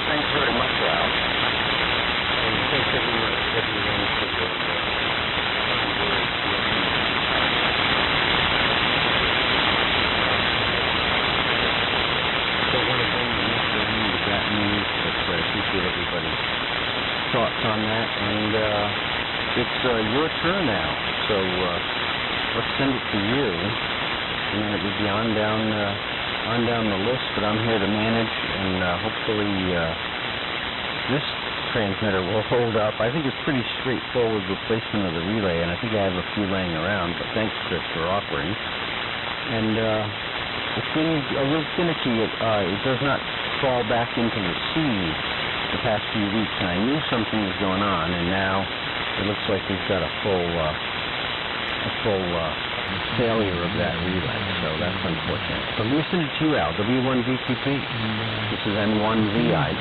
Thanks very much, Al. And thanks everyone for your don't want to bring the Mr. End to that news, but I appreciate everybody's thoughts on that. And it's your turn now, so let's send it to you. And then it would be on down the list, but I'm here to manage, and hopefully this transmitter will hold up. I think it's pretty straightforward replacement of the relay, and I think I have a few laying around, but thanks, Chris, for offering. And it's been a little finicky. It does not fall back into the sea the past few weeks, and I knew something was going on, and now it looks like we've got a full failure of that relay, so that's unfortunate. So listen to 2L, W1VTP. This is N1VI.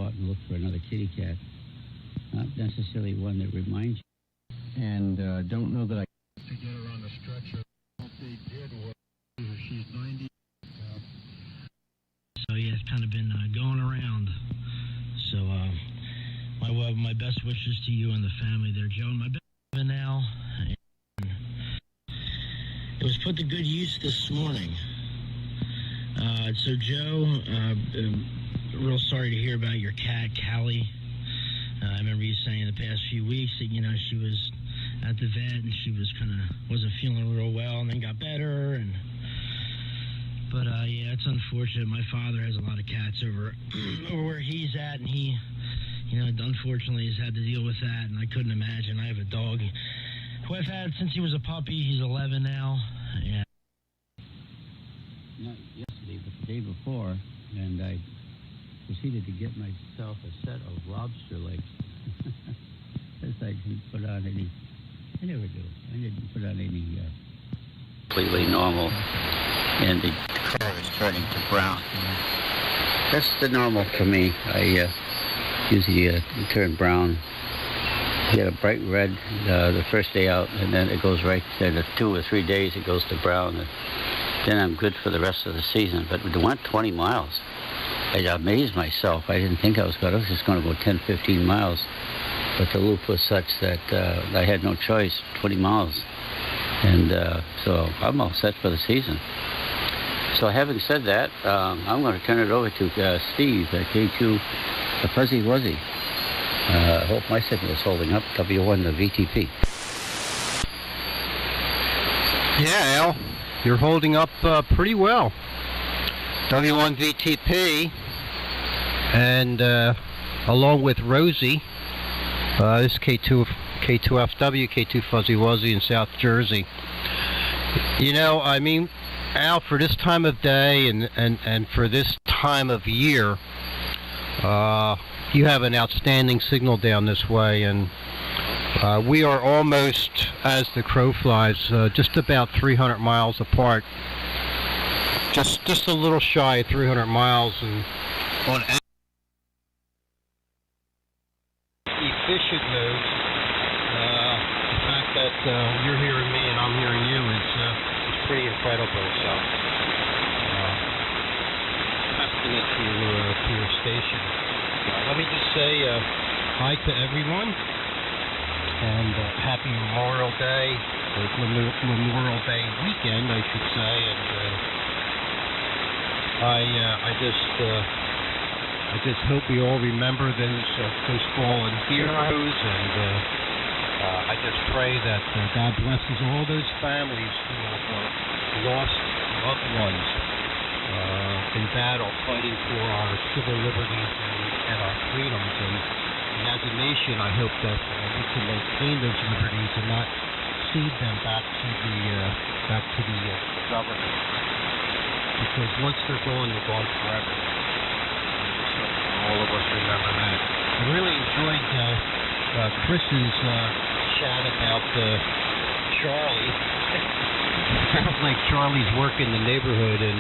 out and look for another kitty cat. Not necessarily one that reminds you. And don't know that I... To get her on the stretcher, what they did was, she's 90. So yeah, it's kind of been going around. So my best wishes to you and the family there, Joe. And my best now. And it was put to good use this morning. So Joe, real sorry to hear about your cat, Callie. I remember you saying the past few weeks that, you know, she was at the vet and she was wasn't feeling real well and then got better. But yeah, it's unfortunate. My father has a lot of cats over where he's at, and he, you know, unfortunately has had to deal with that, and I couldn't imagine. I have a dog who I've had since he was a puppy. He's 11 now. Yeah. Not yesterday, but the day before, and I proceeded to get myself a set of lobster legs. Because I didn't put on any... I never do. I didn't put on any... completely normal, and the color is turning to brown. That's the normal for me. I usually turn brown. Get a bright red the first day out, and then it goes right to 2 or 3 days. It goes to brown, and then I'm good for the rest of the season. But we went 20 miles. I amazed myself. I didn't think I was going to. I was just going to go 10, 15 miles, but the loop was such that I had no choice. 20 miles. And so I'm all set for the season. So having said that, I'm going to turn it over to Steve at K2, the Fuzzy Wuzzy. I hope my signal is holding up. W1, the VTP. Yeah, Al, you're holding up pretty well. W1 VTP, and along with Rosie, this K2FW, K2 Fuzzy Wuzzy in South Jersey. You know, I mean, Al, for this time of day and for this time of year, you have an outstanding signal down this way, and we are almost, as the crow flies, just about 300 miles apart. Just a little shy of 300 miles, and on efficient mode. The fact that you're hearing me and I'm hearing you is pretty incredible. So, testament to your station. Let me just say hi to everyone, and happy Memorial Day, or Memorial Day weekend, I should say. And I just hope we all remember those fallen heroes, and I just pray that God blesses all those families who have lost loved ones in battle, fighting for our civil liberties and our freedoms. And as a nation, I hope that we can maintain those liberties and not cede them back to the government. Because once they're gone forever. All of us remember that. I really enjoyed Chris's chat about Charlie. Sounds like Charlie's working the neighborhood and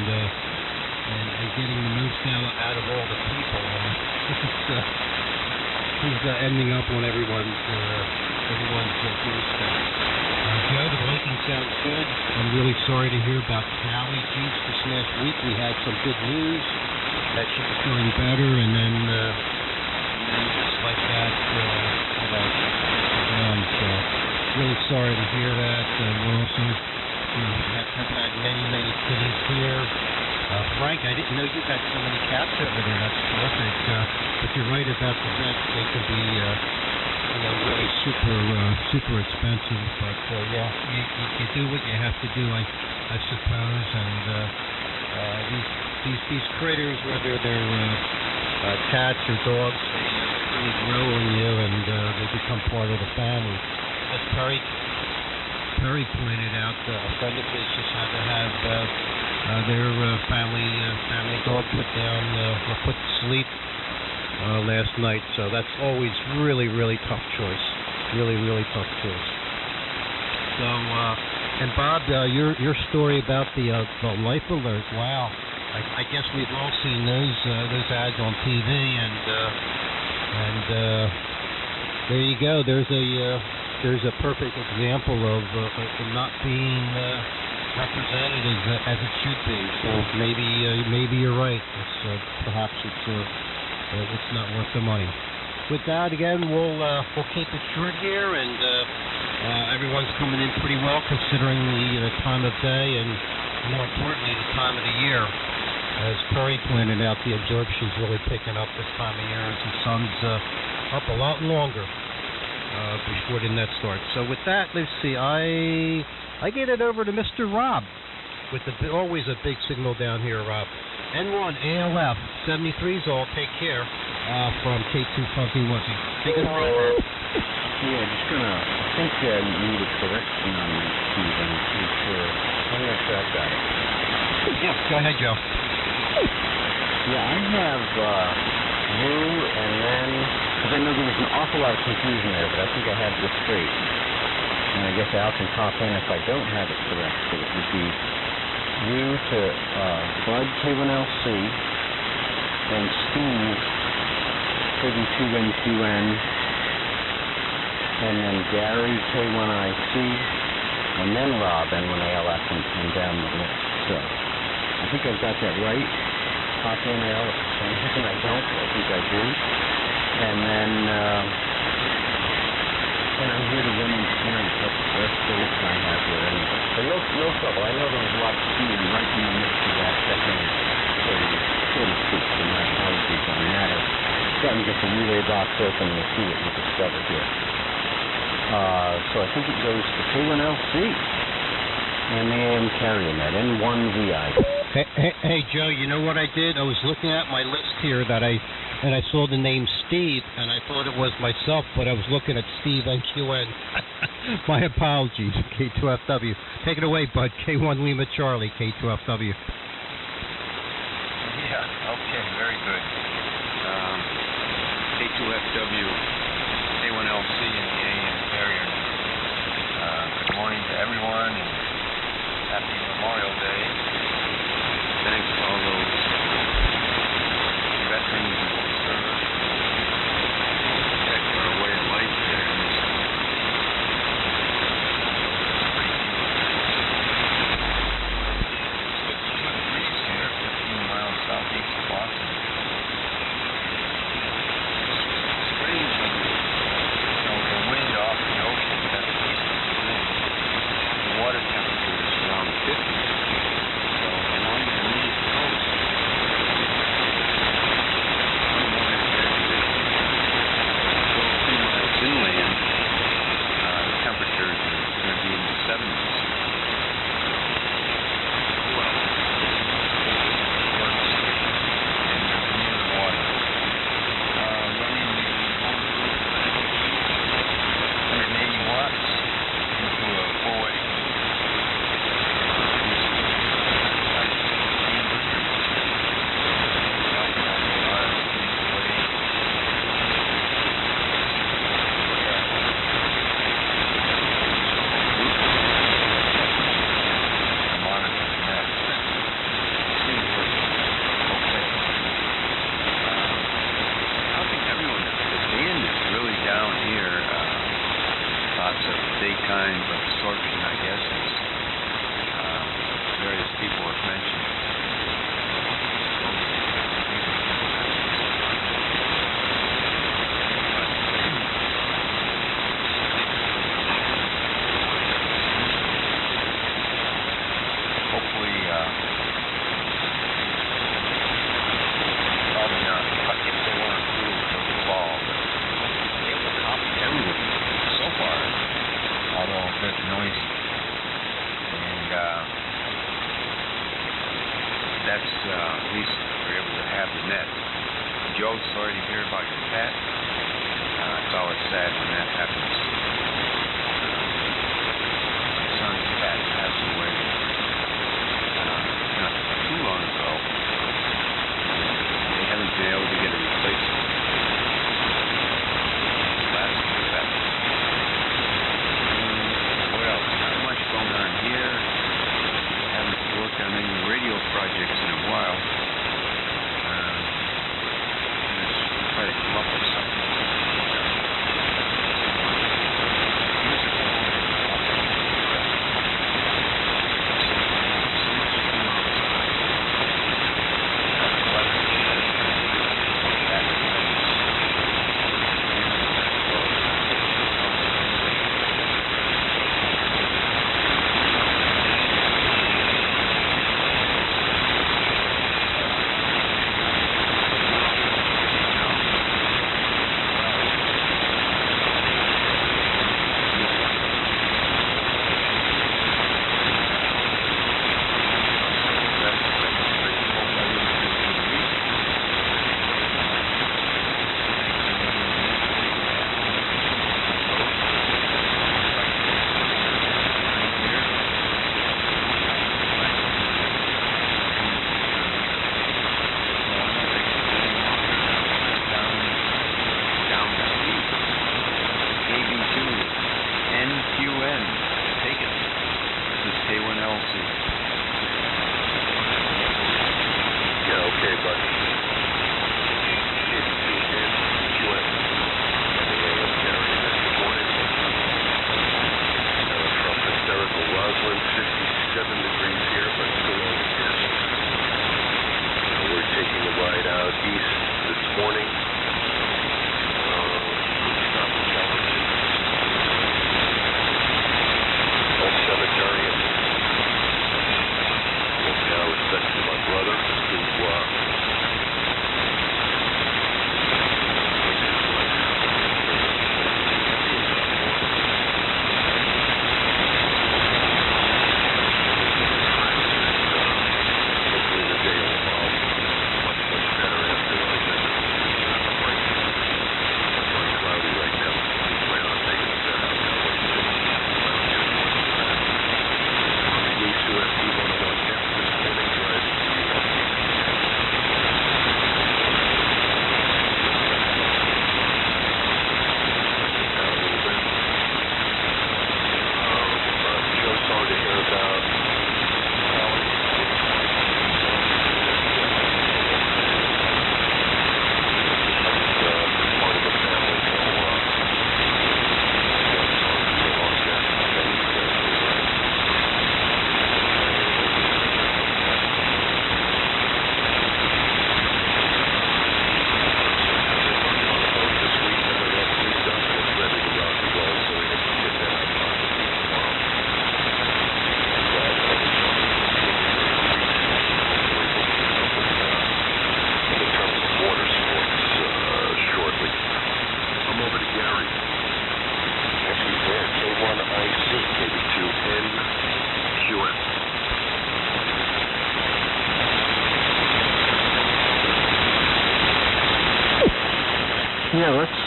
getting the most out of all the people. He's ending up on everyone's doorstep. Joe, the Viking sounds good. I'm really sorry to hear about Callie. Geez, this last week we had some good news that she was feeling better, and then just like that, so really sorry to hear that. We're also have had many kitties here. Frank, I didn't know you had so many cats over there. That's terrific. But you're right about the vets. They can be really super expensive. But yeah, you do what you have to do, I suppose. And these critters, whether they're cats or dogs, they really grow on you, and they become part of the family. As Perry pointed out, a friend of his just had to have their family dog put to sleep last night. So that's always really tough choice. Really tough choice. So and Bob, your story about the life alert. Wow, I guess we've all seen those ads on TV, and there you go. There's a perfect example of not being represented as it should be. So maybe you're right. Perhaps it's not worth the money. With that, again, we'll keep it short here, and everyone's coming in pretty well considering the time of day and, more importantly, the time of the year. As Perry pointed out, the absorption's really picking up this time of year as the sun's up a lot longer before the net starts. So with that, let's see. I get it over to Mr. Rob with always a big signal down here, Rob. N1 ALF 73's all. Take care from K2 Funky Wuzzy. Take it away, Rob. Yeah, just gonna. I think need a correction on that, Steve. I'm not too sure. I'm not sure I've got it. Yeah, go ahead, Joe. Yeah, I have you, and then because I know there was an awful lot of confusion there, but I think I have this straight. And I guess Al can pop in if I don't have it correct. So it would be you to Bud K1LC and Steve K2NQN, and then Gary K1IC, and then Rob N1ALF and down the list. So I think I've got that right. Pop in Al if for some reason I don't, but I think I do. And then I'm here to run insurance. That's the list I have here anyway. But no trouble. I know there was a lot of speed right in the midst of that second, so to speak. So my apologies on that. I've gotten to get the relay box open and we'll see what we discover here. So I think it goes to K1LC and the AM carrier net, N1VI. Hey, Joe, you know what I did? I was looking at my list here and I saw the name Steve, and I thought it was myself, but I was looking at Steve NQN. My apologies, K2FW. Take it away, Bud. K1 Lima Charlie, K2FW. Yeah, okay, very good. K2FW, K1LC, and the AM carrier. Good morning to everyone, and happy Memorial Day. Thanks to all those veterans who serve, protect our way of life there in this It's 52 degrees here, 15 miles southeast of Boston. It's strange when the wind off the ocean, that's eastern wind. The water temperature is around 50. Projects in a while.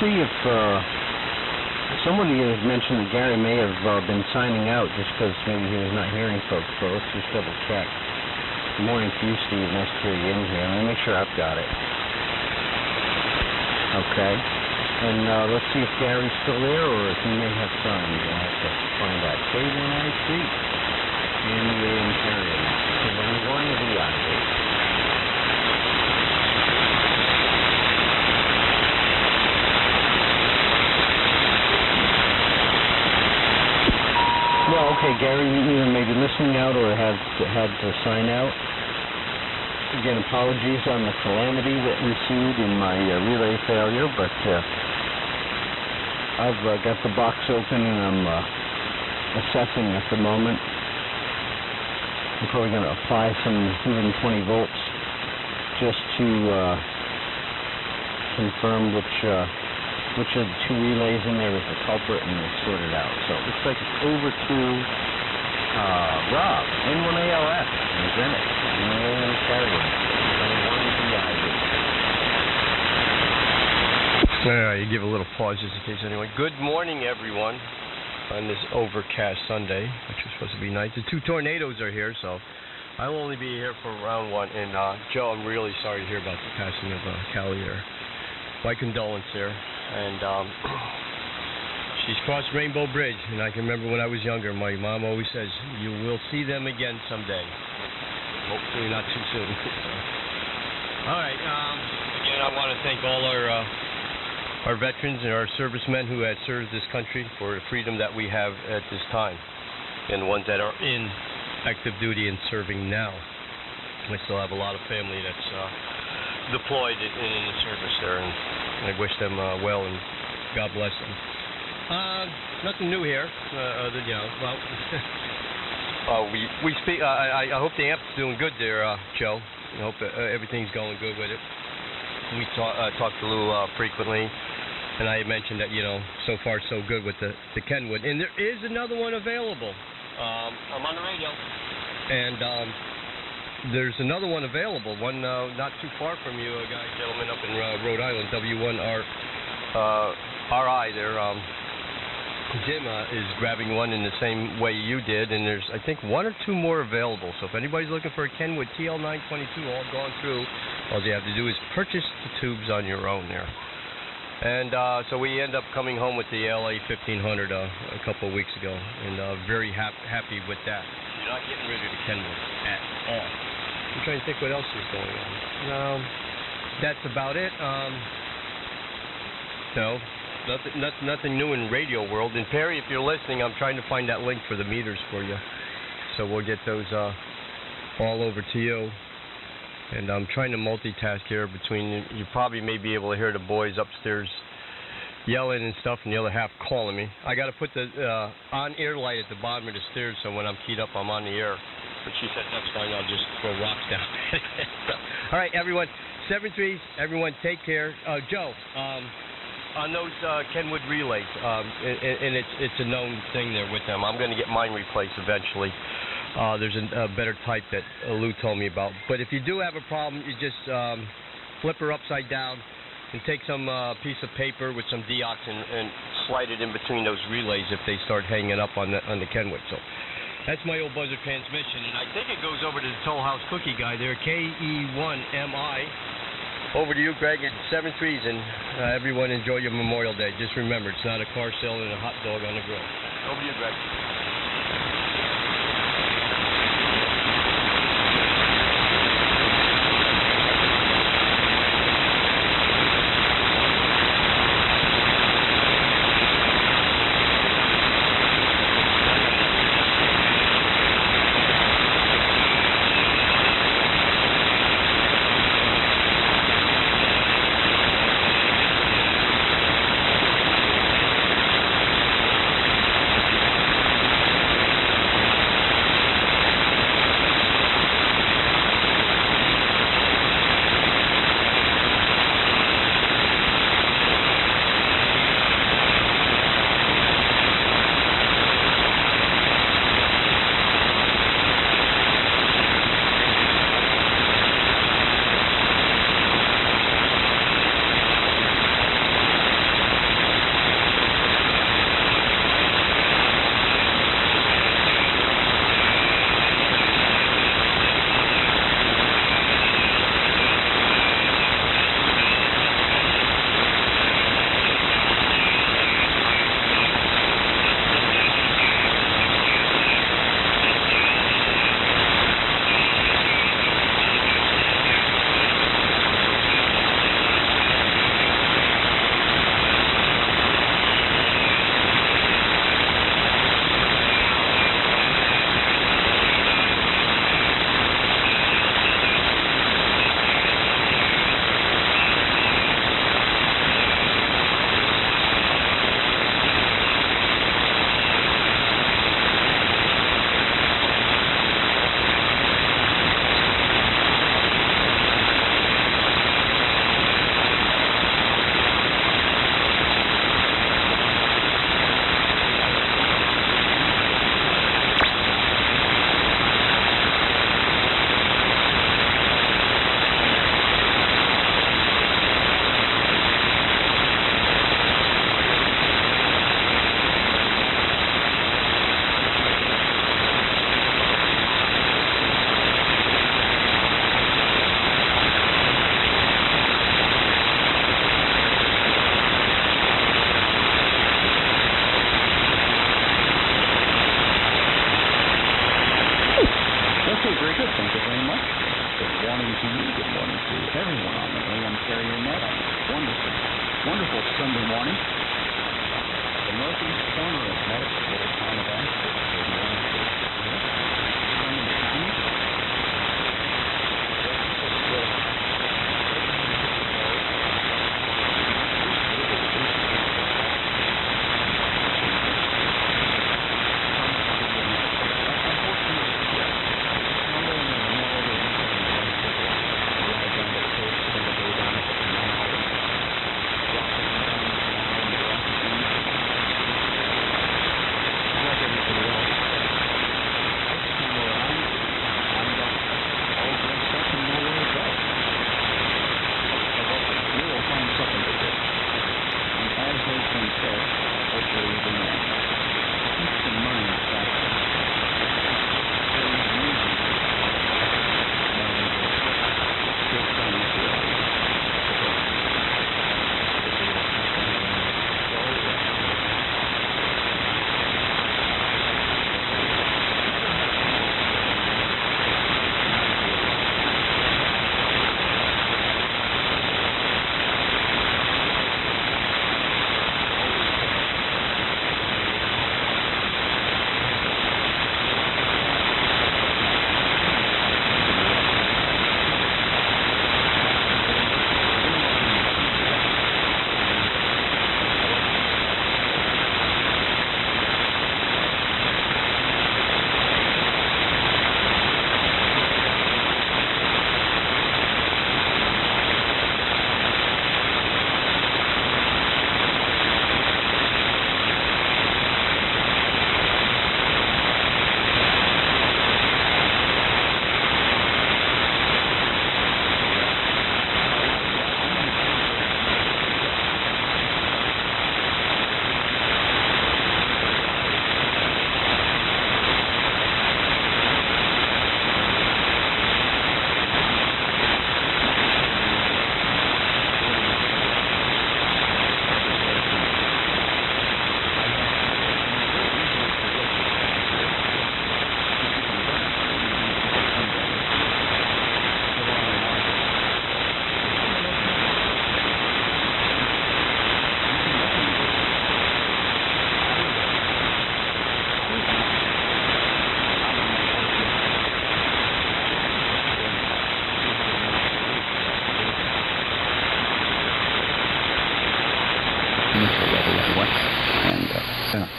see if somebody has mentioned that Gary may have been signing out just because maybe he was not hearing folks, so let's just double check. Good morning to you, Steve. Nice to hear you in here. Let me make sure I've got it. Okay. And let's see if Gary's still there or if he may have signed. We'll have to find out. K1I Street in the interior. K1 is the ID. Well, okay, Gary, you either may be listening out or had to sign out. Again, apologies on the calamity that ensued in my relay failure, but I've got the box open and I'm assessing at the moment. I'm probably going to apply some 120 volts just to confirm which of the two relays in there is the culprit and we'll sort it out. So it looks like it's over to Rob, N1ALF, in Greenwich, in Carrier. You give a little pause just in case anyone. Good morning, everyone, on this overcast Sunday, which is supposed to be nice. The two tornadoes are here, so I'll only be here for round one. And Joe, I'm really sorry to hear about the passing of Callie there. My condolence there. And she's crossed Rainbow Bridge, and I can remember when I was younger, my mom always says, you will see them again someday. Hopefully not too soon. All right, again, I want to thank all our veterans and our servicemen who have served this country for the freedom that we have at this time, and the ones that are in active duty and serving now. I still have a lot of family that's deployed in the service there, and I wish them well, and God bless them. Nothing new here. We speak. I hope the amp's doing good there, Joe. I hope everything's going good with it. We talked a little frequently, and I mentioned that so far so good with the Kenwood, and there is another one available. I'm on the radio, and there's another one available. One not too far from you, a gentleman up in Rhode Island, W1RI there. Jim is grabbing one in the same way you did, and there's, I think, one or two more available. So if anybody's looking for a Kenwood TL922 all gone through, all you have to do is purchase the tubes on your own there. And so we end up coming home with the LA 1500 a couple of weeks ago, and very happy with that. You're not getting rid of the Kenwood at all. I'm trying to think what else is going on. No, that's about it. No. Nothing new in radio world. And Perry, if you're listening, I'm trying to find that link for the meters for you. So we'll get those all over to you. And I'm trying to multitask here between you probably may be able to hear the boys upstairs yelling and stuff, and the other half calling me. I got to put the on-air light at the bottom of the stairs, so when I'm keyed up, I'm on the air. But she said that's fine. I'll just throw rocks down. All right, everyone. 7-3s. Everyone, take care. Joe. On those Kenwood relays, and it's a known thing there with them. I'm going to get mine replaced eventually. There's a better type that Lou told me about. But if you do have a problem, you just flip her upside down and take some piece of paper with some deox and slide it in between those relays if they start hanging up on the Kenwood. So that's my old buzzer transmission, and I think it goes over to the Toll House Cookie guy there, KE1MI. Over to you, Greg, at 7-3s, and everyone enjoy your Memorial Day. Just remember, it's not a car sale and a hot dog on the grill. Over to you, Greg. morning. The northeast corner of Medicine, little town of Ashford.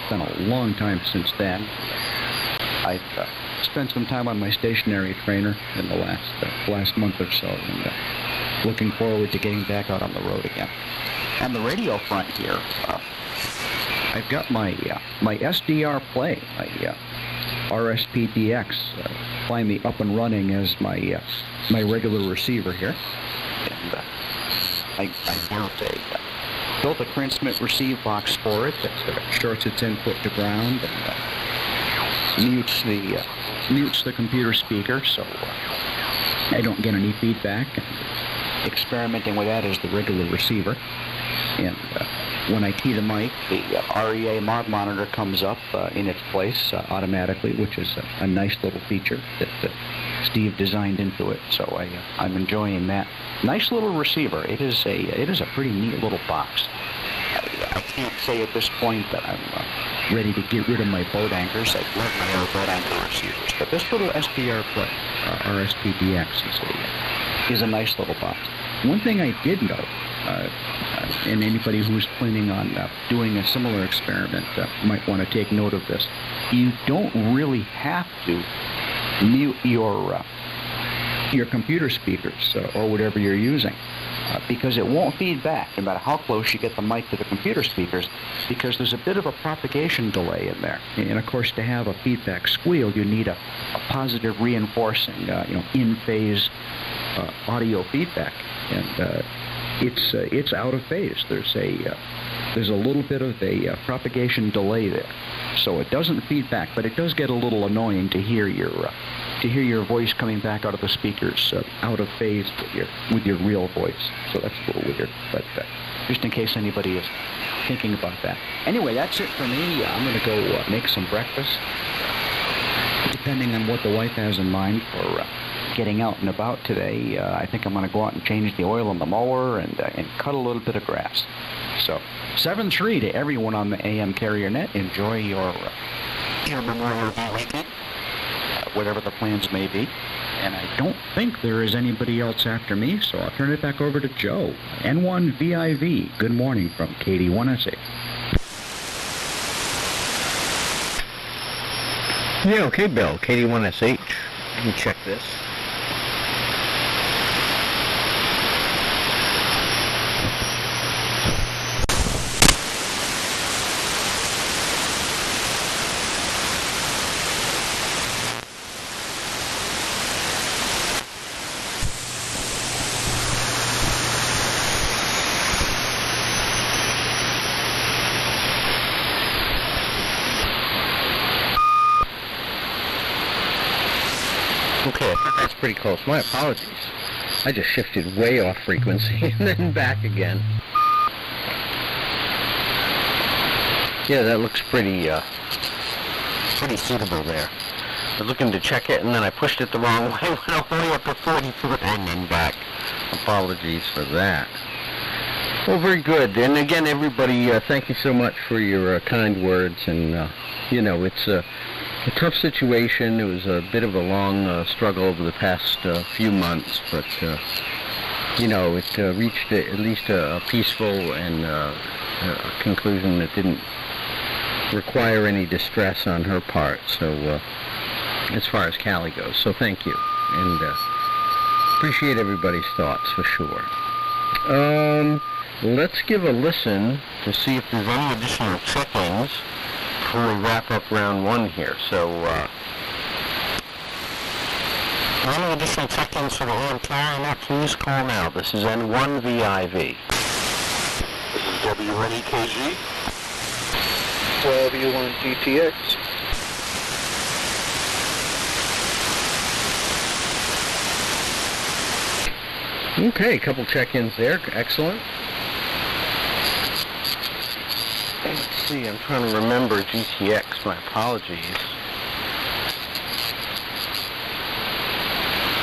Been a long time since then. I've spent some time on my stationary trainer in the last month or so, and looking forward to getting back out on the road again. On the radio front here, I've got my SDR play, my RSPDX, finally up and running as my regular receiver here, and I built a transmit receive box for it that shorts its input to ground and mutes the computer speaker, so I don't get any feedback. And experimenting with that as the regular receiver. And when I key the mic, the REA mod monitor comes up in its place automatically, which is a nice little feature that Steve designed into it. So I'm enjoying that. Nice little receiver. It is a pretty neat little box. I can't say at this point that I'm ready to get rid of my boat anchors. I love my boat anchor receivers, but this little SDR play, RSPDX, is a nice little box. One thing I did note, and anybody who's planning on doing a similar experiment might want to take note of this. You don't really have to mute your computer speakers or whatever you're using, because it won't feed back no matter how close you get the mic to the computer speakers, because there's a bit of a propagation delay in there. And of course, to have a feedback squeal, you need a positive reinforcing, in-phase audio feedback, and it's out of phase. There's a little bit of a propagation delay there, so it doesn't feed back, but it does get a little annoying to hear your voice coming back out of the speakers out of phase with your real voice. So that's a little weird, but just in case anybody is thinking about that. Anyway, that's it for me. I'm going to go make some breakfast, depending on what the wife has in mind for getting out and about today. I think I'm going to go out and change the oil on the mower and cut a little bit of grass. So 7-3 to everyone on the AM Carrier Net. Enjoy your Memorial Day weekend, whatever the plans may be. And I don't think there is anybody else after me, so I'll turn it back over to Joe. N1VIV, good morning from KD1SH. Yeah, okay, Bill. KD1SH. Let me check this. Okay, that's pretty close. My apologies. I just shifted way off frequency and then back again. Yeah, that looks pretty suitable there. I was looking to check it, and then I pushed it the wrong way, went all the way up to 43 and then back. Apologies for that. Well, very good. And again, everybody, thank you so much for your kind words. And, you know, it's a tough situation. It was a bit of a long struggle over the past few months, but, you know, it reached at least a peaceful and a conclusion that didn't require any distress on her part, so as far as Callie goes. So thank you, and appreciate everybody's thoughts for sure. Let's give a listen to see if there's any additional check-ins before we wrap up round one here. So, any additional check-ins for the AM Carrier Net, please call now. This is N1VIV. This is W1EKG. W1GTX. Okay, a couple check-ins there. Excellent. Let's see, I'm trying to remember GTX. My apologies.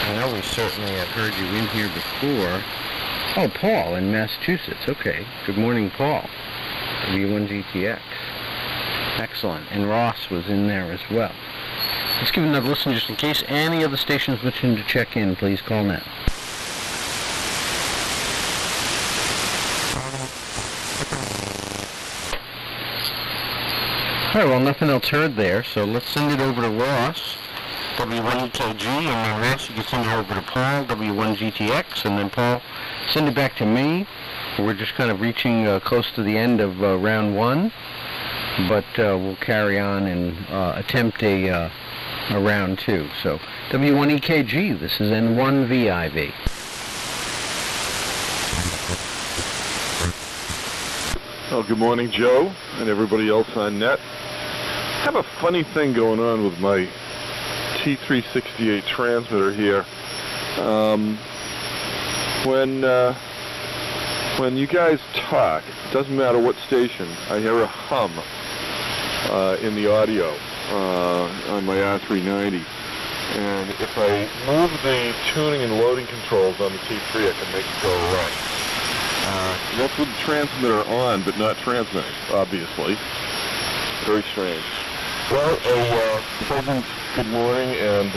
I know we certainly have heard you in here before. Oh, Paul in Massachusetts. Okay. Good morning, Paul. W1GTX. Excellent. And Ross was in there as well. Let's give another listen just in case any other stations wishing to check in. Please call now. All right, well, nothing else heard there, so let's send it over to Ross, W1EKG, and then Ross, you can send it over to Paul, W1GTX, and then Paul, send it back to me. We're just kind of reaching close to the end of round one, but we'll carry on and attempt a round two. So, W1EKG, this is N1VIV. Well, good morning, Joe, and everybody else on net. I have a funny thing going on with my T368 transmitter here. When you guys talk, it doesn't matter what station, I hear a hum in the audio on my R390. And if I move the tuning and loading controls on the T3, I can make it go away. That's with the transmitter on, but not transmitting, obviously. Very strange. Well, a pleasant good morning and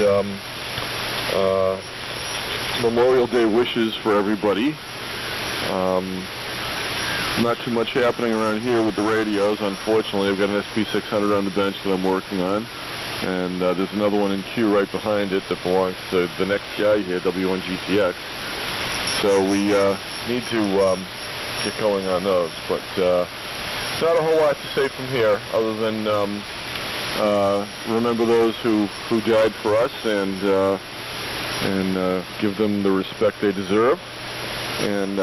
Memorial Day wishes for everybody. Not too much happening around here with the radios, unfortunately. I've got an SP600 on the bench that I'm working on. And there's another one in queue right behind it that belongs to the next guy here, W1GTX. So we need to get going on those, but not a whole lot to say from here other than remember those who died for us and give them the respect they deserve, and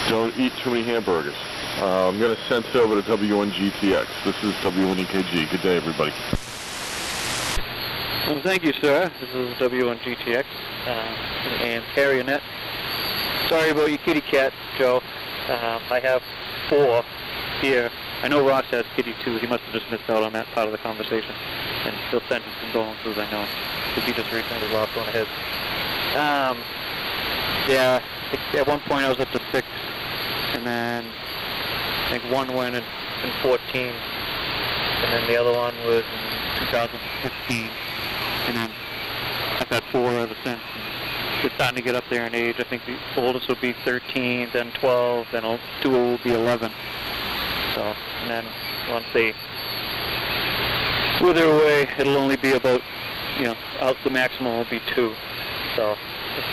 don't eat too many hamburgers. I'm going to send it over to W1GTX. This is W1EKG. Good day, everybody. Well, thank you, sir. This is W1GTX, and Carrier Net. Sorry about your kitty cat, Joe. I have 4 here. I know Ross has kitty too. He must have just missed out on that part of the conversation. And still sentence condolences, I know. because he just recently lost one of his. Yeah, at one point I was up to 6, and then I think one went in 14, and then the other one was in 2015, and then I've had 4 ever since. We're starting to get up there in age. I think the oldest will be 13, then 12, then 2 will be 11. So, and then once they wither away, it'll only be about, out the maximum will be 2. So it's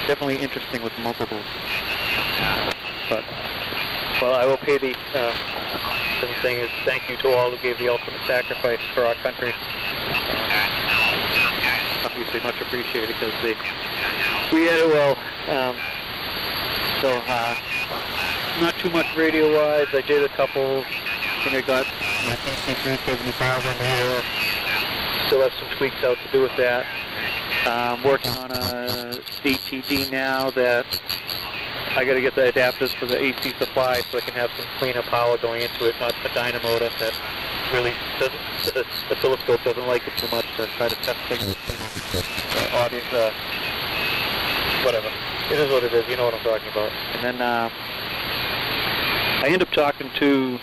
definitely interesting with multiples. But well, I will pay the thing is thank you to all who gave the ultimate sacrifice for our country. Obviously much appreciated because we had it well. So not too much radio-wise. I did a couple. I think I got my 375 here. Still have some tweaks out to do with that. Working on a DTD now that I got to get the adapters for the AC supply so I can have some cleaner power going into it, not the dynamo that really doesn't, the oscilloscope doesn't like it too much to try to test things. Audience, whatever. It is what it is, you know what I'm talking about. And then I end up talking to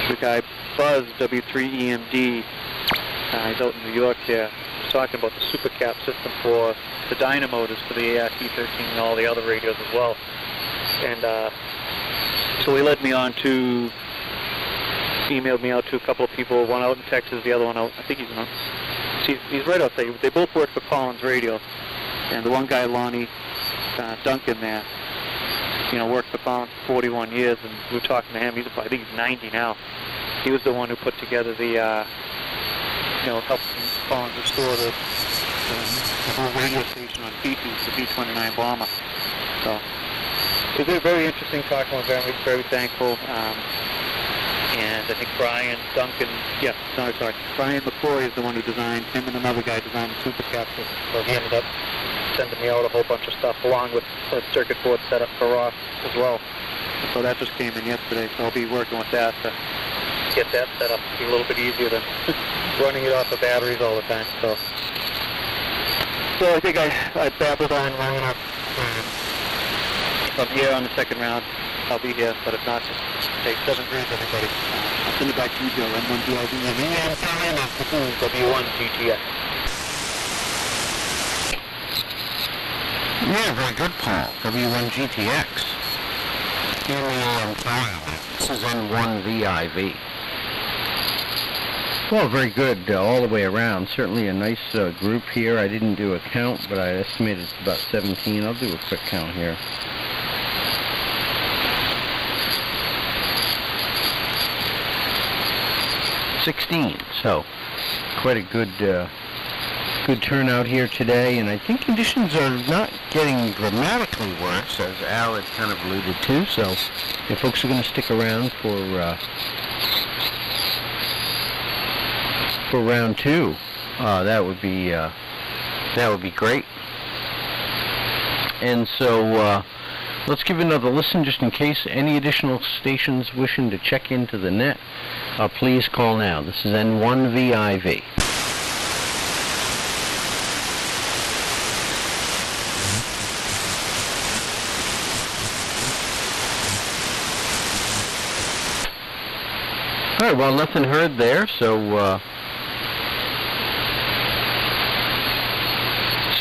the guy Buzz, W3EMD. He's out in New York there. He's talking about the supercap system for the dyno motors for the ART13 and all the other radios as well. And so he led me on to, emailed me out to a couple of people, one out in Texas, the other one out, I think he's right out there. They both work for Collins Radio. And the one guy, Lonnie Duncan there, worked for Collins for 41 years, and we were talking to him. I think he's 90 now. He was the one who put together the, helped Collins restore the whole radio station on P-2, the B-29 bomber. So it was very interesting talking with him. He's very thankful. And I think Brian McCoy is the one who designed, him and another guy designed the supercap system. So he ended up sending me out a whole bunch of stuff along with a circuit board set up for Ross as well. So that just came in yesterday, so I'll be working with that to get that set up to be a little bit easier than running it off of batteries all the time. So I think I babbled on long enough. If I'm here on the second round, I'll be here, but if not, just take 7 grades, everybody. I'll send it back to you, Joe. W1 GTX. Yeah, very good, Paul. W1 GTX. This is N1 VIV. Well, very good all the way around. Certainly a nice group here. I didn't do a count, but I estimated it's about 17. I'll do a quick count here. So quite a good turnout here today, and I think conditions are not getting dramatically worse, as Al had kind of alluded to. So if folks are going to stick around for round 2, that would be great. And so let's give another listen, just in case any additional stations wishing to check into the net. Please call now. This is N1 VIV. All right, well, nothing heard there, so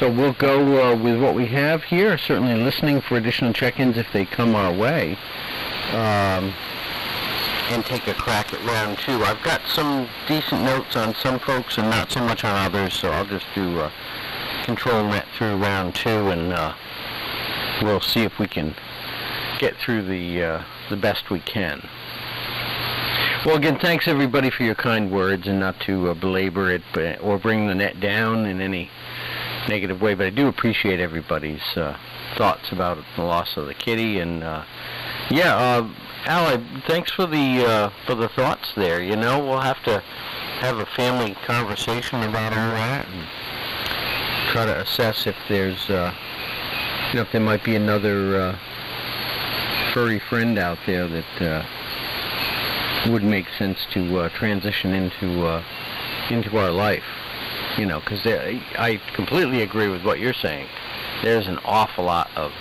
we'll go with what we have here. Certainly listening for additional check-ins if they come our way. And take a crack at round 2. I've got some decent notes on some folks and not so much on others, so I'll just do control net through round 2, and we'll see if we can get through the best we can. Well, again, thanks everybody for your kind words, and not to belabor it or bring the net down in any negative way, but I do appreciate everybody's thoughts about the loss of the kitty, and Al, thanks for the thoughts there. We'll have to have a family conversation about all that and try to assess if there's, if there might be another furry friend out there that would make sense to transition into our life. You know, because I completely agree with what you're saying. There's an awful lot of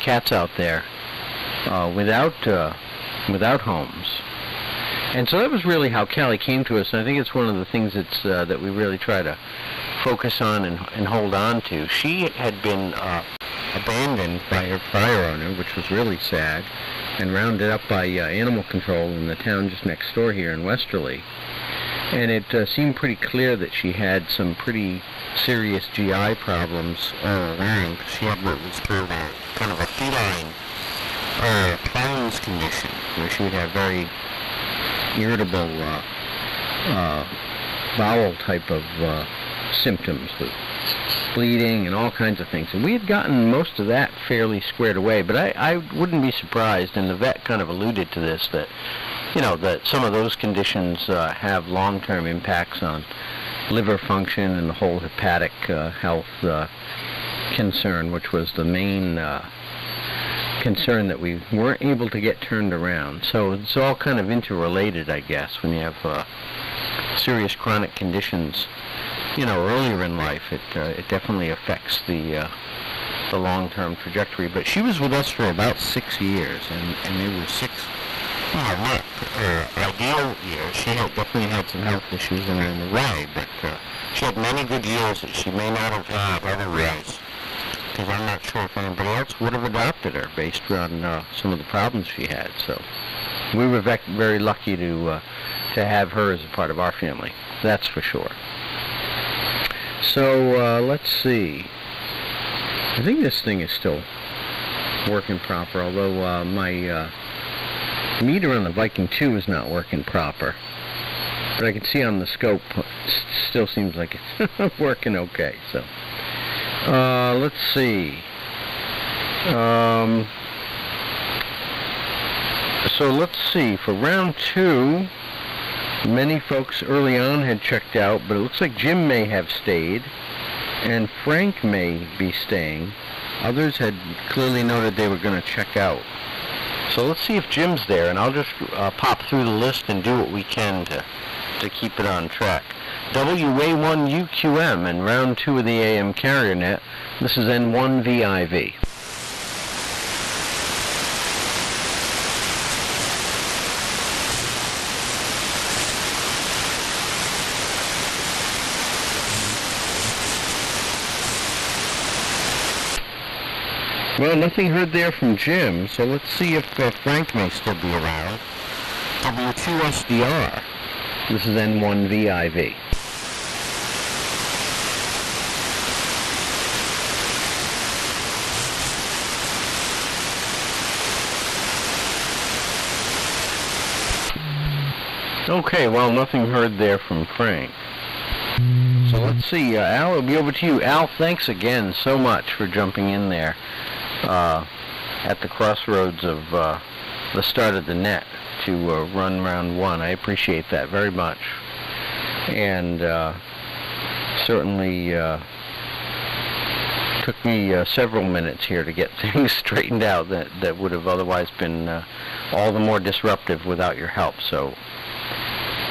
cats out there without homes. And so that was really how Callie came to us, and I think it's one of the things that we really try to focus on and hold on to. She had been abandoned by her prior owner, which was really sad, and rounded up by animal control in the town just next door here in Westerly. And it seemed pretty clear that she had some pretty serious GI problems all around. She had what was called kind of a feline Crohn's condition, where she would have very irritable bowel type of symptoms with bleeding and all kinds of things. And we had gotten most of that fairly squared away, but I wouldn't be surprised, and the vet kind of alluded to this, that that some of those conditions have long-term impacts on liver function and the whole hepatic health concern, which was the main concern that we weren't able to get turned around. So it's all kind of interrelated, I guess, when you have serious chronic conditions, earlier in life. It definitely affects the long-term trajectory. But she was with us for about 6 years, and they were 6 not ideal years. She definitely had some health issues in the way, but she had many good years that she may not have had otherwise, because I'm not sure if anybody else would have adopted her based on some of the problems she had. So we were very lucky to have her as a part of our family, that's for sure. So let's see. I think this thing is still working proper, although my meter on the Viking 2 is not working proper. But I can see on the scope, it still seems like it's working okay. So let's see. So let's see. For round 2, many folks early on had checked out, but it looks like Jim may have stayed, and Frank may be staying. Others had clearly noted they were going to check out. So let's see if Jim's there, and I'll just pop through the list and do what we can to keep it on track. WA1UQM in round 2 of the AM carrier net. This is N1VIV. Well, nothing heard there from Jim, so let's see if Frank may still be around. W2 SDR. This is N1VIV. Okay, well, nothing heard there from Frank. So let's see, Al, it'll be over to you. Al, thanks again so much for jumping in there at the crossroads of the start of the net to run round 1. I appreciate that very much. And certainly took me several minutes here to get things straightened out that would have otherwise been all the more disruptive without your help. So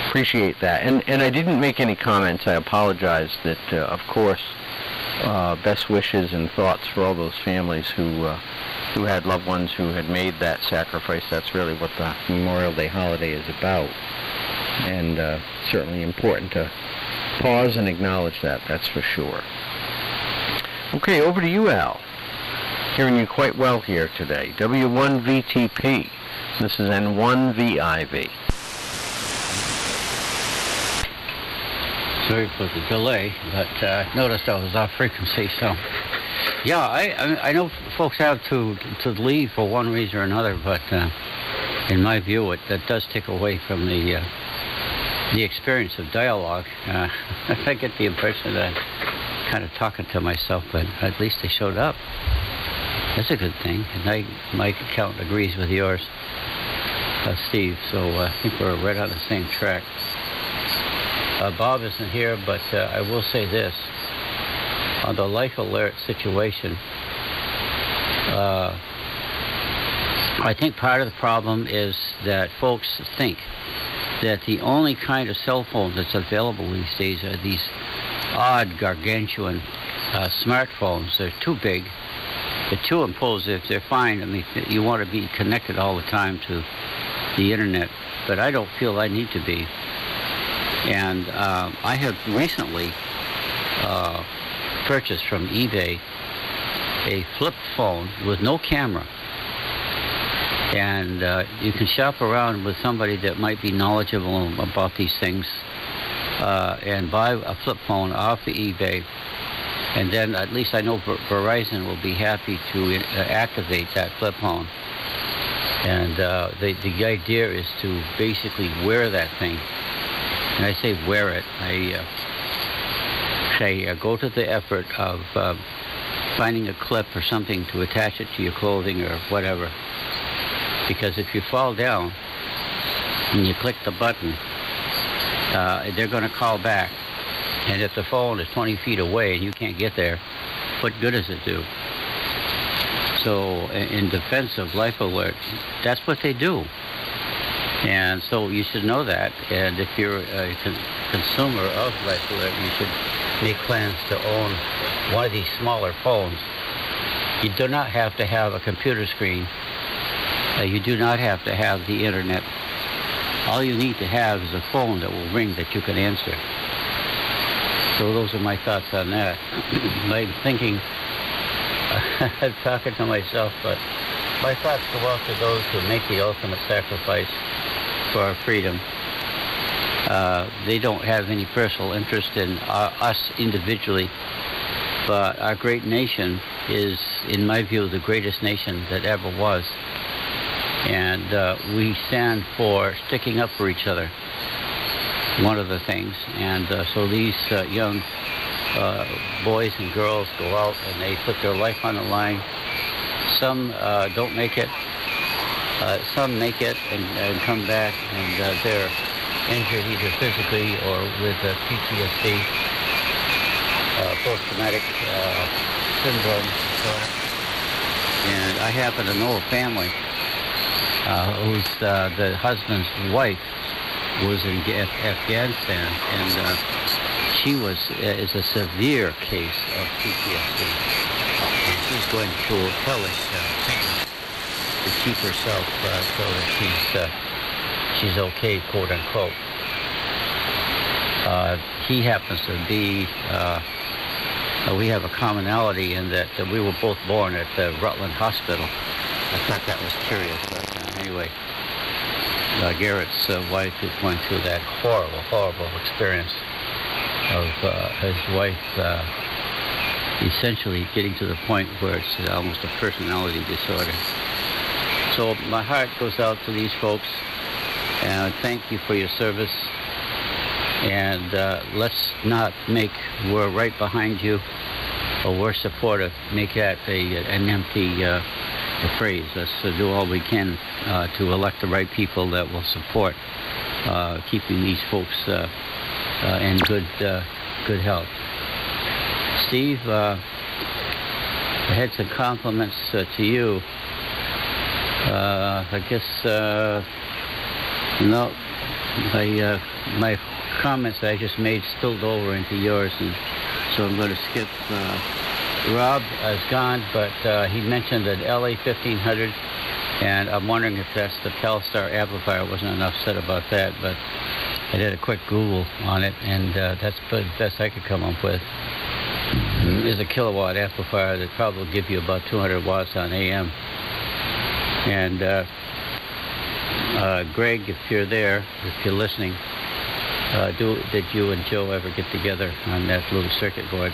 appreciate that. And I didn't make any comments. I apologize. That of course, best wishes and thoughts for all those families who had loved ones who had made that sacrifice. That's really what the Memorial Day holiday is about, and certainly important to pause and acknowledge that. That's for sure. Okay, over to you, Al. Hearing you quite well here today. W1VTP. This is N1VIV. Sorry for the delay, but noticed I was off frequency, so yeah, I know folks have to leave for one reason or another, but in my view, that does take away from the experience of dialogue. I get the impression that I'm kind of talking to myself, but at least they showed up. That's a good thing, and my account agrees with yours, Steve, so I think we're right on the same track. Bob isn't here, but I will say this. On the life alert situation, I think part of the problem is that folks think that the only kind of cell phone that's available these days are these odd, gargantuan smartphones. They're too big. They're too imposing. They're fine. I mean, you want to be connected all the time to the internet, but I don't feel I need to be. And I have recently purchased from eBay a flip phone with no camera. And you can shop around with somebody that might be knowledgeable about these things and buy a flip phone off of eBay. And then at least I know Verizon will be happy to activate that flip phone. And the idea is to basically wear that thing. And I say wear it. I go to the effort of finding a clip or something to attach it to your clothing or whatever. Because if you fall down and you click the button, they're going to call back. And if the phone is 20 feet away and you can't get there, what good does it do? So in defense of Life Alert, that's what they do. And so you should know that. And if you're a consumer of Life Alert, you should make plans to own one of these smaller phones. You do not have to have a computer screen. You do not have to have the internet. All you need to have is a phone that will ring that you can answer. So those are my thoughts on that. I'm thinking, I'm talking to myself, but my thoughts go out to those who make the ultimate sacrifice for our freedom. They don't have any personal interest in us individually, but our great nation is, in my view, the greatest nation that ever was. And we stand for sticking up for each other, one of the things. And so these young boys and girls go out and they put their life on the line. Some don't make it. Some make it and come back and they're injured either physically or with PTSD, post-traumatic syndrome disorder. And I happen to know a family whose the husband's wife was in Afghanistan, and she is a severe case of PTSD. And she's going through hellish treatment to keep herself so that she's okay, quote unquote. He happens to be. We have a commonality in that we were both born at the Rutland Hospital. I thought that was curious, but anyway, Garrett's wife is going through that horrible experience of his wife essentially getting to the point where it's almost a personality disorder. So my heart goes out to these folks, and thank you for your service. And let's not make "we're right behind you" or "we're supportive" make that an empty phrase. Let's do all we can to elect the right people that will support keeping these folks in good health. Steve, I had some compliments to you. I guess no, my comments I just made spilled over into yours, and so I'm going to skip. Rob is gone, but he mentioned an LA 1500, and I'm wondering if that's the Telstar amplifier. Wasn't enough said about that, but I did a quick Google on it, and that's the best I could come up with. Is a kilowatt amplifier that probably will give you about 200 watts on AM. And Greg, if you're there, if you're listening, did you and Joe ever get together on that little circuit board?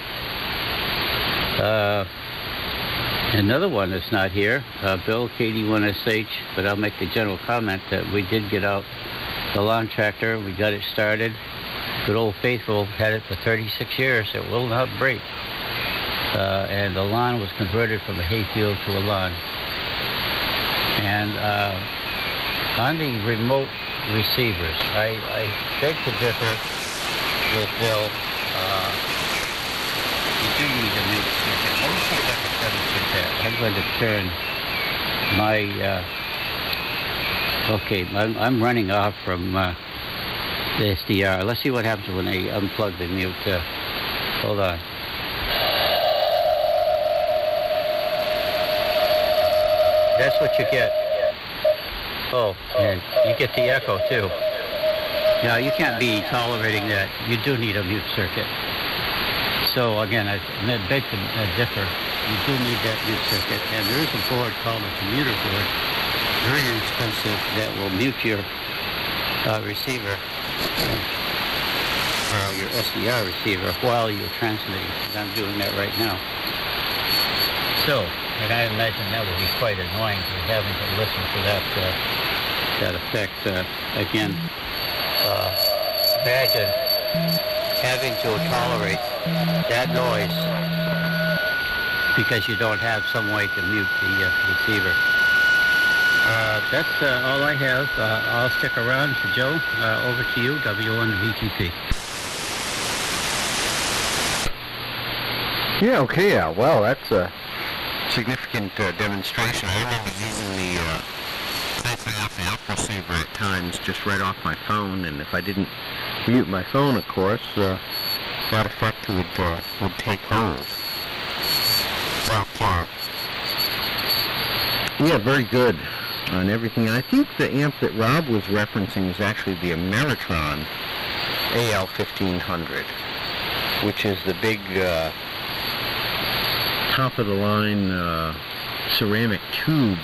Another one that's not here, Bill, KD1SH, but I'll make the general comment that we did get out the lawn tractor. We got it started. Good old faithful, had it for 36 years. It will not break. And the lawn was converted from a hayfield to a lawn. And on the remote receivers, I beg to differ with Bill. You do need to make let me see if I can demonstrate that. I'm going to turn my okay, I'm running off from the SDR. Let's see what happens when they unplug the mute. Hold on. That's what you get. Oh, and you get the echo too. Now, you can't be tolerating that. You do need a mute circuit. So again, I beg to differ. You do need that mute circuit, and there is a board called a commuter board, very inexpensive, that will mute your receiver, or your SDR receiver, while you're transmitting. And I'm doing that right now. So, and I imagine that would be quite annoying to having to listen to that effect again. Imagine having to tolerate that noise because you don't have some way to mute the receiver. That's all I have. I'll stick around. Joe, over to you, W1VTP. Yeah, okay, well, that's a significant demonstration. I remember using the off receiver at times just right off my phone, and if I didn't mute my phone, of course, that effect would take hold. Yeah, very good on everything. I think the amp that Rob was referencing is actually the Ameritron AL1500, which is the big top-of-the-line ceramic tube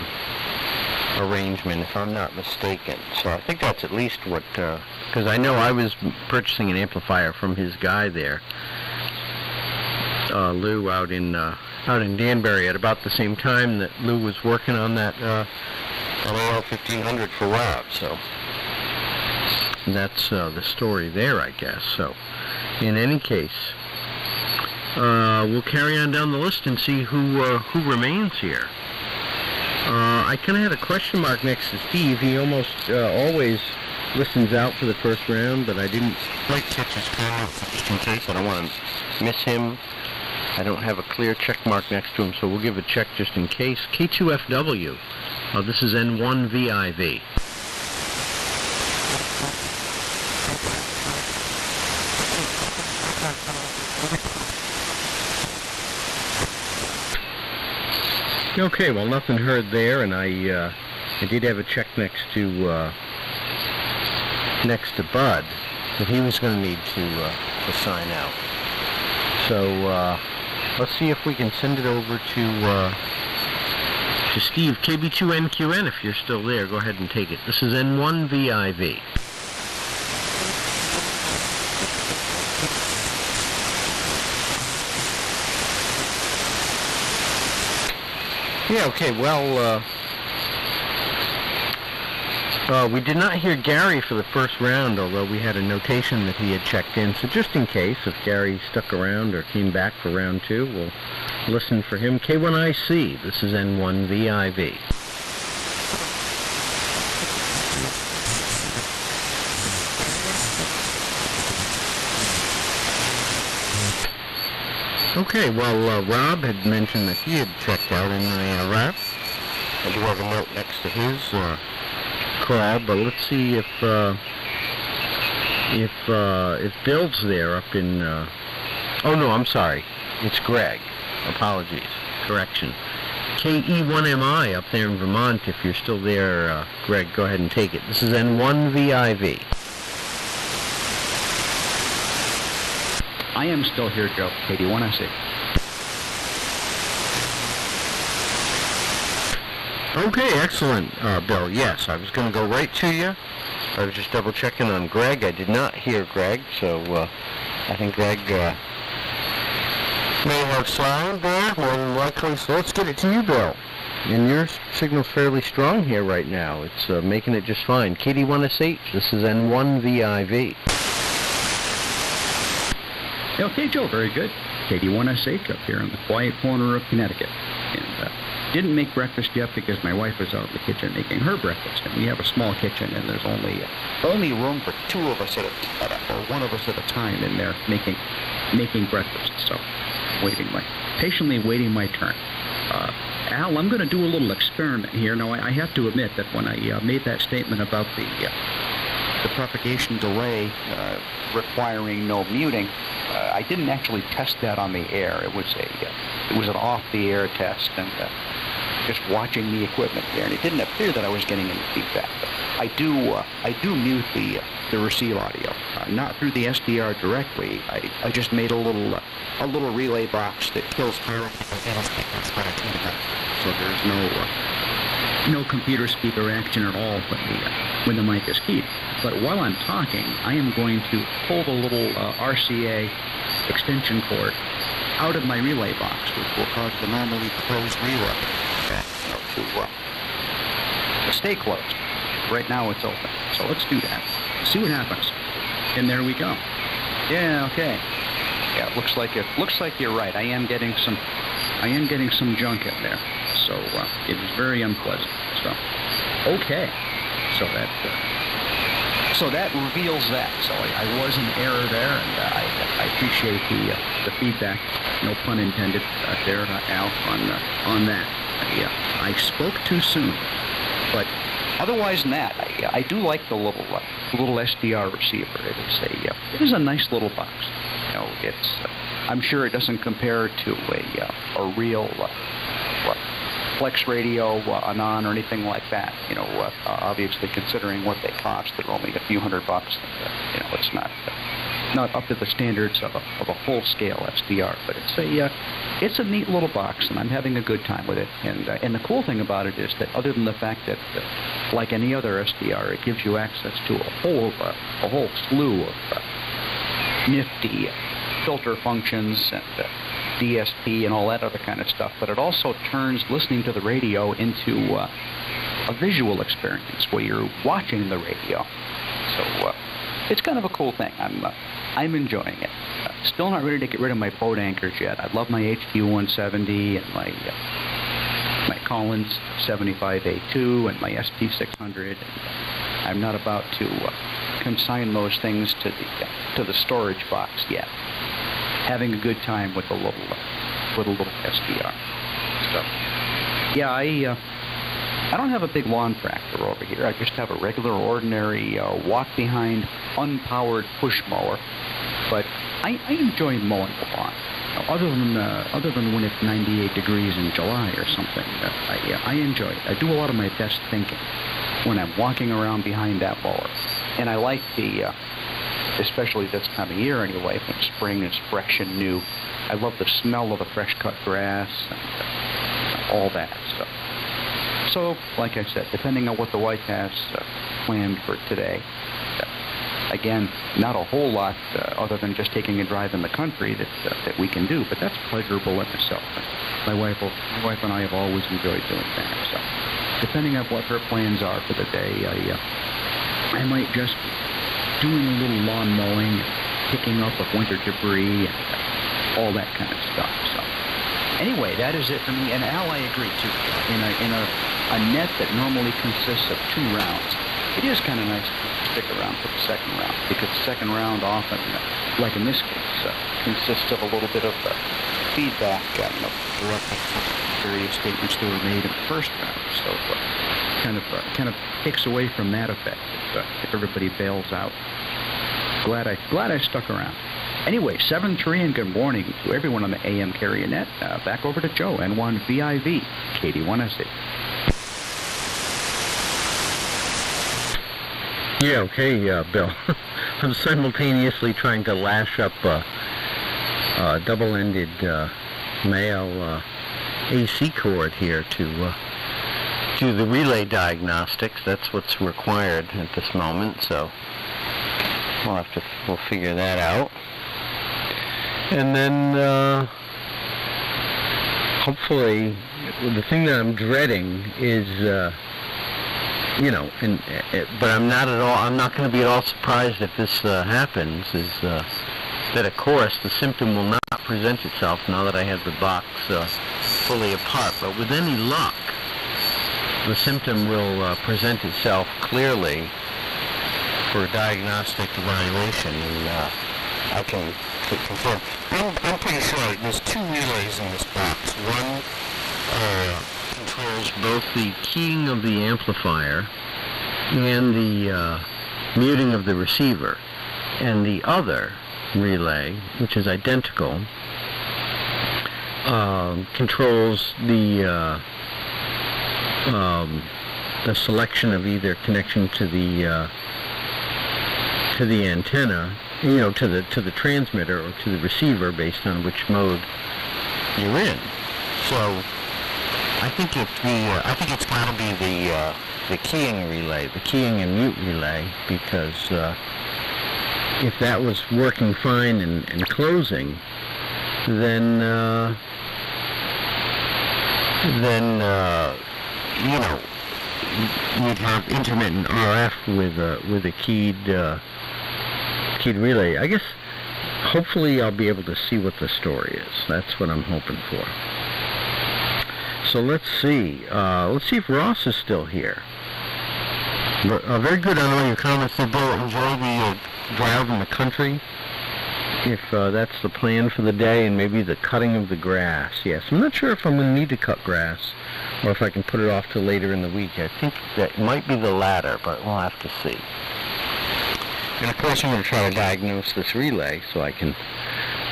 arrangement, if I'm not mistaken. So I think that's at least what, because I know I was purchasing an amplifier from his guy there, Lou, out in Danbury, at about the same time that Lou was working on that AL1500 for Rob. So that's the story there, I guess. So in any case, we'll carry on down the list and see who remains here. I kind of had a question mark next to Steve. He almost always listens out for the first round, but I didn't quite catch his comment just in case. I don't want to miss him. I don't have a clear check mark next to him, so we'll give a check just in case. K2FW. This is N1VIV. Okay, well, nothing heard there, and I did have a check next to Bud, that he was going to need to sign out. So let's see if we can send it over to Steve. KB2NQN, if you're still there, go ahead and take it. This is N1VIV. Yeah, okay, well, we did not hear Gary for the first round, although we had a notation that he had checked in. So just in case, if Gary stuck around or came back for round two, we'll listen for him. K1IC, this is N1VIV. Okay, well, Rob had mentioned that he had checked out in the wrap. I do have a note next to his call, but let's see if Bill's there up in. Oh no, I'm sorry, it's Greg. Apologies, correction. KE1MI up there in Vermont. If you're still there, Greg, go ahead and take it. This is N1VIV. I am still here, Joe. KD1SC. Okay, excellent, Bill. Yes, I was going to go right to you. I was just double checking on Greg. I did not hear Greg, so I think Greg may have sound there, more than likely. So let's get it to you, Bill. And your signal's fairly strong here right now. It's making it just fine. KD1SH, this is N1VIV. Okay, Joe, very good. KD1SH up here in the quiet corner of Connecticut. And didn't make breakfast yet because my wife is out in the kitchen making her breakfast. And we have a small kitchen, and there's only room for two of us or one of us at a time in there making breakfast. So, patiently waiting my turn. Al, I'm going to do a little experiment here. Now, I have to admit that when I made that statement about the the propagation delay requiring no muting. I didn't actually test that on the air. It was an off-the-air test, and just watching the equipment there, and it didn't appear that I was getting any feedback. But I do mute the receive audio, not through the SDR directly. I just made a little relay box that kills power. So there's no computer speaker action at all when the mic is keyed. But while I'm talking, I am going to pull the little RCA extension cord out of my relay box, which will cause the normally closed relay to stay closed. Right now it's open, so let's do that. See what happens. And there we go. Yeah, okay. Yeah, it looks like you're right. I am getting some junk in there. So it is very unpleasant. So okay. So that reveals that. So I was in error there, and I appreciate the feedback. No pun intended there, Al, on that. I spoke too soon, but otherwise than that, I do like the little SDR receiver. It is a nice little box. You know, I'm sure it doesn't compare to a real Flex Radio, Anon, or anything like that. You know, obviously considering what they cost, they're only a few $100. You know, it's not up to the standards of a full-scale SDR, but it's a neat little box, and I'm having a good time with it. And the cool thing about it is that, other than the fact that, like any other SDR, it gives you access to a whole slew of nifty filter functions and DSP and all that other kind of stuff, but it also turns listening to the radio into a visual experience where you're watching the radio. So it's kind of a cool thing. I'm enjoying it. Still not ready to get rid of my boat anchors yet. I love my HQ-170 and my Collins 75A2 and my SP600. I'm not about to consign those things to the storage box yet. Having a good time with a little SDR. So, yeah, I don't have a big lawn tractor over here. I just have a regular, ordinary walk-behind, unpowered push mower. But I enjoy mowing the lawn. Other than when it's 98 degrees in July or something, I enjoy it. I do a lot of my best thinking when I'm walking around behind that mower, and I like especially this time of year anyway, when spring is fresh and new. I love the smell of the fresh cut grass and all that stuff. So, like I said, depending on what the wife has planned for today, again, not a whole lot other than just taking a drive in the country that we can do, but that's pleasurable in itself. My wife and I have always enjoyed doing that. So, depending on what her plans are for the day, I might just doing a little lawn mowing, picking up of winter debris, and all that kind of stuff. So, anyway, that is it for me. And Al, I agree too. In a net that normally consists of 2 rounds, it is kind of nice to stick around for the second round, because the second round often, like in this case, consists of a little bit of feedback, directly from various statements that were made in the first round. So, kind of takes away from that effect if everybody bails out. Glad I stuck around. Anyway, 7-3 and good morning to everyone on the AM Carrier Net. Back over to Joe, N1VIV, KD1SA. Yeah, okay, Bill. I'm simultaneously trying to lash up a double-ended male AC cord here to do the relay diagnostics. That's what's required at this moment, so we'll figure that out. And then hopefully the thing that I'm dreading is but I'm not going to be at all surprised if this happens, is that of course the symptom will not present itself now that I have the box fully apart, but with any luck the symptom will present itself clearly for diagnostic evaluation, and I can confirm. I'm pretty sure there's 2 relays in this box. One controls both the keying of the amplifier and the muting of the receiver. And the other relay, which is identical, controls the selection of either connection to the antenna, to the transmitter or to the receiver based on which mode you're in. So I think it's got to be the keying relay, the keying and mute relay, because if that was working fine and closing, then you'd have intermittent RF with a keyed relay. I guess hopefully I'll be able to see what the story is. That's what I'm hoping for. So let's see. Let's see if Ross is still here. Very good on all your comments there, Bill. Enjoy the drive in the country, if that's the plan for the day, and maybe the cutting of the grass. Yes, I'm not sure if I'm going to need to cut grass, or if I can put it off till later in the week. I think that might be the latter, but we'll have to see. And of course I'm going to try to diagnose this relay so I can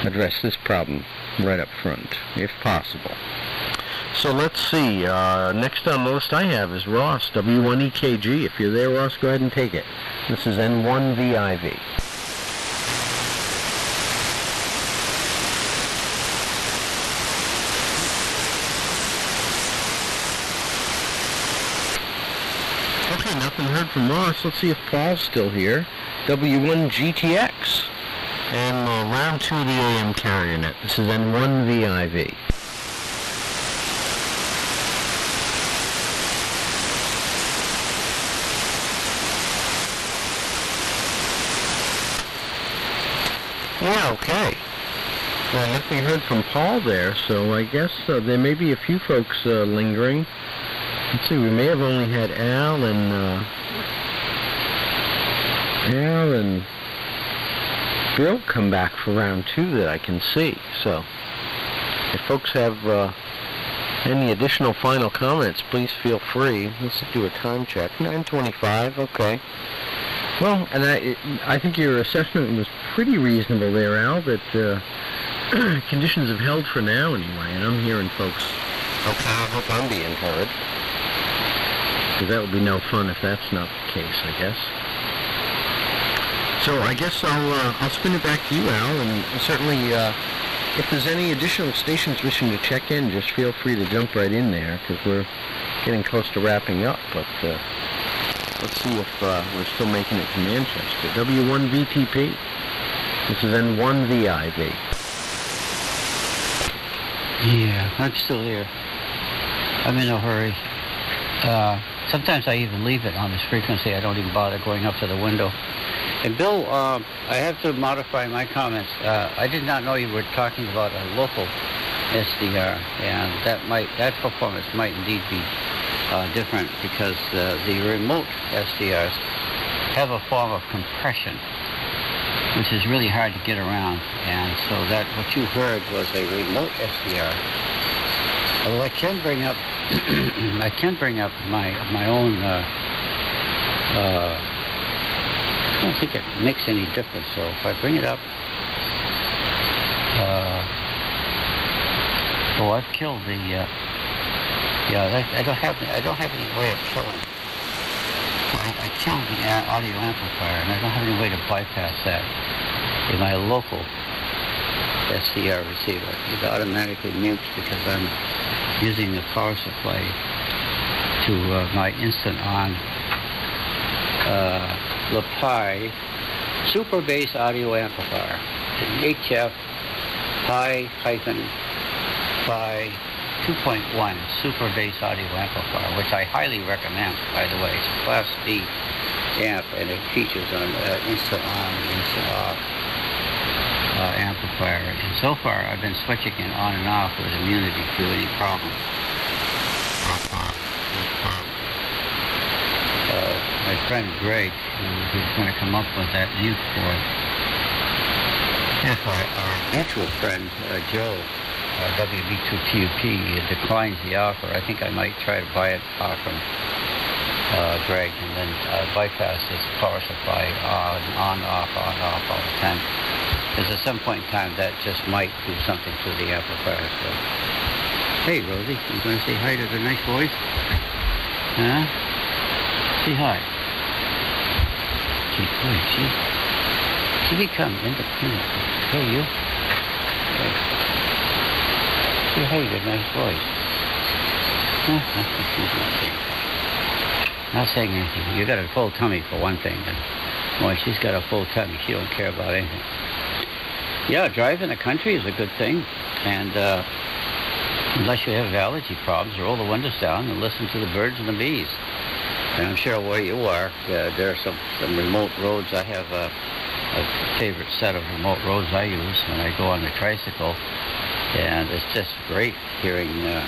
address this problem right up front, if possible. So let's see, next on the list I have is Ross, W1EKG. If you're there, Ross, go ahead and take it. This is N1VIV. Okay, nothing heard from Ross. Let's see if Paul's still here. W1GTX. And round 2 of the AM carrier net. This is N1VIV. Yeah, okay. Well, nothing heard from Paul there, so I guess there may be a few folks lingering. Let's see, we may have only had Al and Bill come back for round 2 that I can see. So if folks have any additional final comments, please feel free. Let's do a time check. 9:25, okay. Well, and I think your assessment was pretty reasonable there, Al, that conditions have held for now anyway, and I'm hearing folks. Okay, I hope I'm being heard. Because that would be no fun if that's not the case, I guess. So I guess I'll spin it back to you, Al, and certainly if there's any additional stations wishing to check in, just feel free to jump right in there, because we're getting close to wrapping up, but let's see if we're still making it to Manchester. W1VTP. This is N1VIV. Yeah, I'm still here. I'm in a hurry. Sometimes I even leave it on this frequency. I don't even bother going up to the window. And Bill, I have to modify my comments. I did not know you were talking about a local SDR, and that performance might indeed be different, because the remote SDRs have a form of compression, which is really hard to get around. And so that what you heard was a remote SDR. Although I can bring up my own. I don't think it makes any difference. So if I bring it up, I've killed the. Yeah, I don't have any way of killing. I killed the audio amplifier, and I don't have any way to bypass that in my local SDR receiver. It automatically mutes because I'm using the power supply to my instant on LaPi super bass audio amplifier, an HF Pi 2.1 super bass audio amplifier, which I highly recommend, by the way. It's a Class D amp, and it features an instant on, instant off amplifier. And so far, I've been switching it on and off with immunity to any problem. My friend Greg, who's going to come up with that mute for it. Yes, our mutual friend Joe, WB2TUP, declines the offer. I think I might try to buy it off him. Greg, and then bypass this power supply on, off all the time. Because at some point in time, that just might do something to the amplifier. So, hey, Rosie, you going to say hi to the nice boys? Huh? Say hi. Gee, boy, she become independent. Hey, you. Hey. Say hey to nice boys. Not saying anything. You got a full tummy for one thing. And, boy, she's got a full tummy. She don't care about anything. Yeah, driving the country is a good thing. And unless you have allergy problems, roll the windows down and listen to the birds and the bees. And I'm sure where you are, there are some remote roads. I have a favorite set of remote roads I use when I go on the tricycle. And it's just great hearing the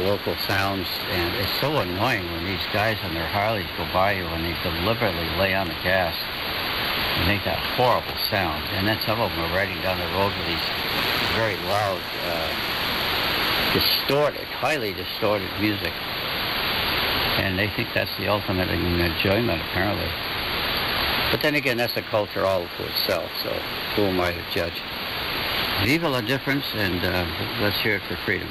local sounds. And it's so annoying when these guys on their Harleys go by you and they deliberately lay on the gas and make that horrible sound. And then some of them are riding down the road with these very loud, highly distorted music. And they think that's the ultimate in enjoyment, apparently. But then again, that's a culture all to itself, so who am I to judge? Viva la difference, and let's hear it for freedom.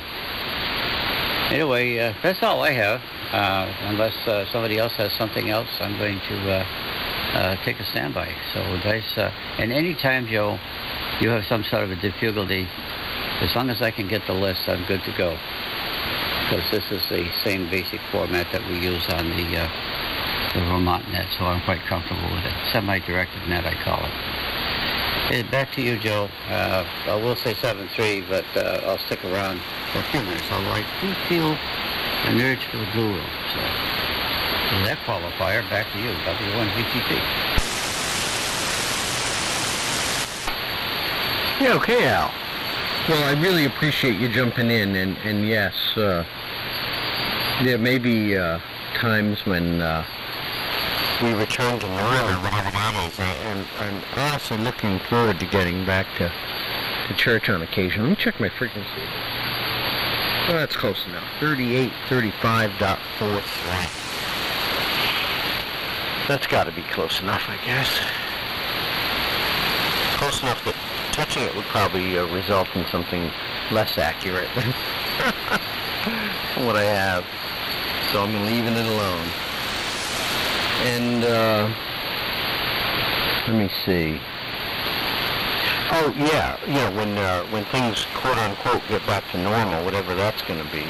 Anyway, that's all I have. Unless somebody else has something else, I'm going to take a standby. So, guys, and anytime, Joe, you have some sort of a difficulty, as long as I can get the list, I'm good to go. Because this is the same basic format that we use on the Vermont net, so I'm quite comfortable with it. Semi-directed net, I call it. Hey, back to you, Joe. I will say 7-3, but I'll stick around for a few minutes, although I do feel an urge for the Blue Room. So, with that qualifier, back to you, W1VTP. Yeah, okay, Al. Well, I really appreciate you jumping in, and yes, there may be times when we return to normal, or whatever that is, and I'm honestly looking forward to getting back to church on occasion. Let me check my frequency. Well, that's close enough. 3835.43. That's got to be close enough, I guess. Close enough that touching it would probably result in something less accurate than what I have. So I'm leaving it alone. And let me see. Oh yeah, when things quote unquote get back to normal, whatever that's going to be,